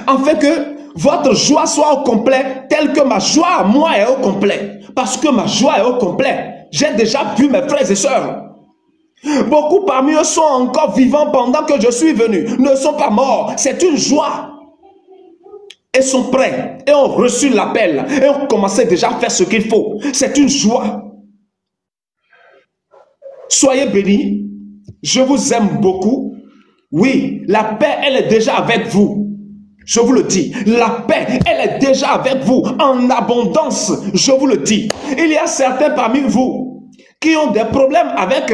Afin que votre joie soit au complet, telle que ma joie à moi est au complet. Parce que ma joie est au complet. J'ai déjà vu mes frères et sœurs. Beaucoup parmi eux sont encore vivants pendant que je suis venu. Ne sont pas morts. C'est une joie. Ils sont prêts et ont reçu l'appel. Et ont commencé déjà à faire ce qu'il faut. C'est une joie. Soyez bénis. Je vous aime beaucoup. Oui, la paix, elle est déjà avec vous. Je vous le dis, la paix, elle est déjà avec vous, en abondance, je vous le dis. Il y a certains parmi vous qui ont des problèmes avec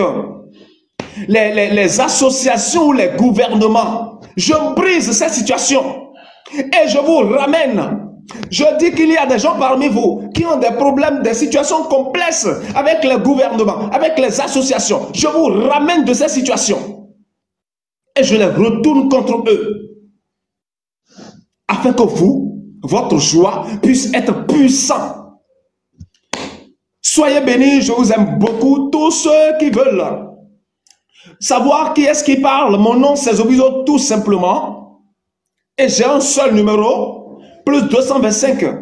les associations ou les gouvernements. Je brise cette situation et je vous ramène. Je dis qu'il y a des gens parmi vous qui ont des problèmes, des situations complexes avec les gouvernements, avec les associations. Je vous ramène de ces situations et je les retourne contre eux. Afin que vous, votre joie puisse être puissante. Soyez bénis, je vous aime beaucoup. Tous ceux qui veulent savoir qui est-ce qui parle, mon nom c'est Zobizo tout simplement. Et j'ai un seul numéro, plus 225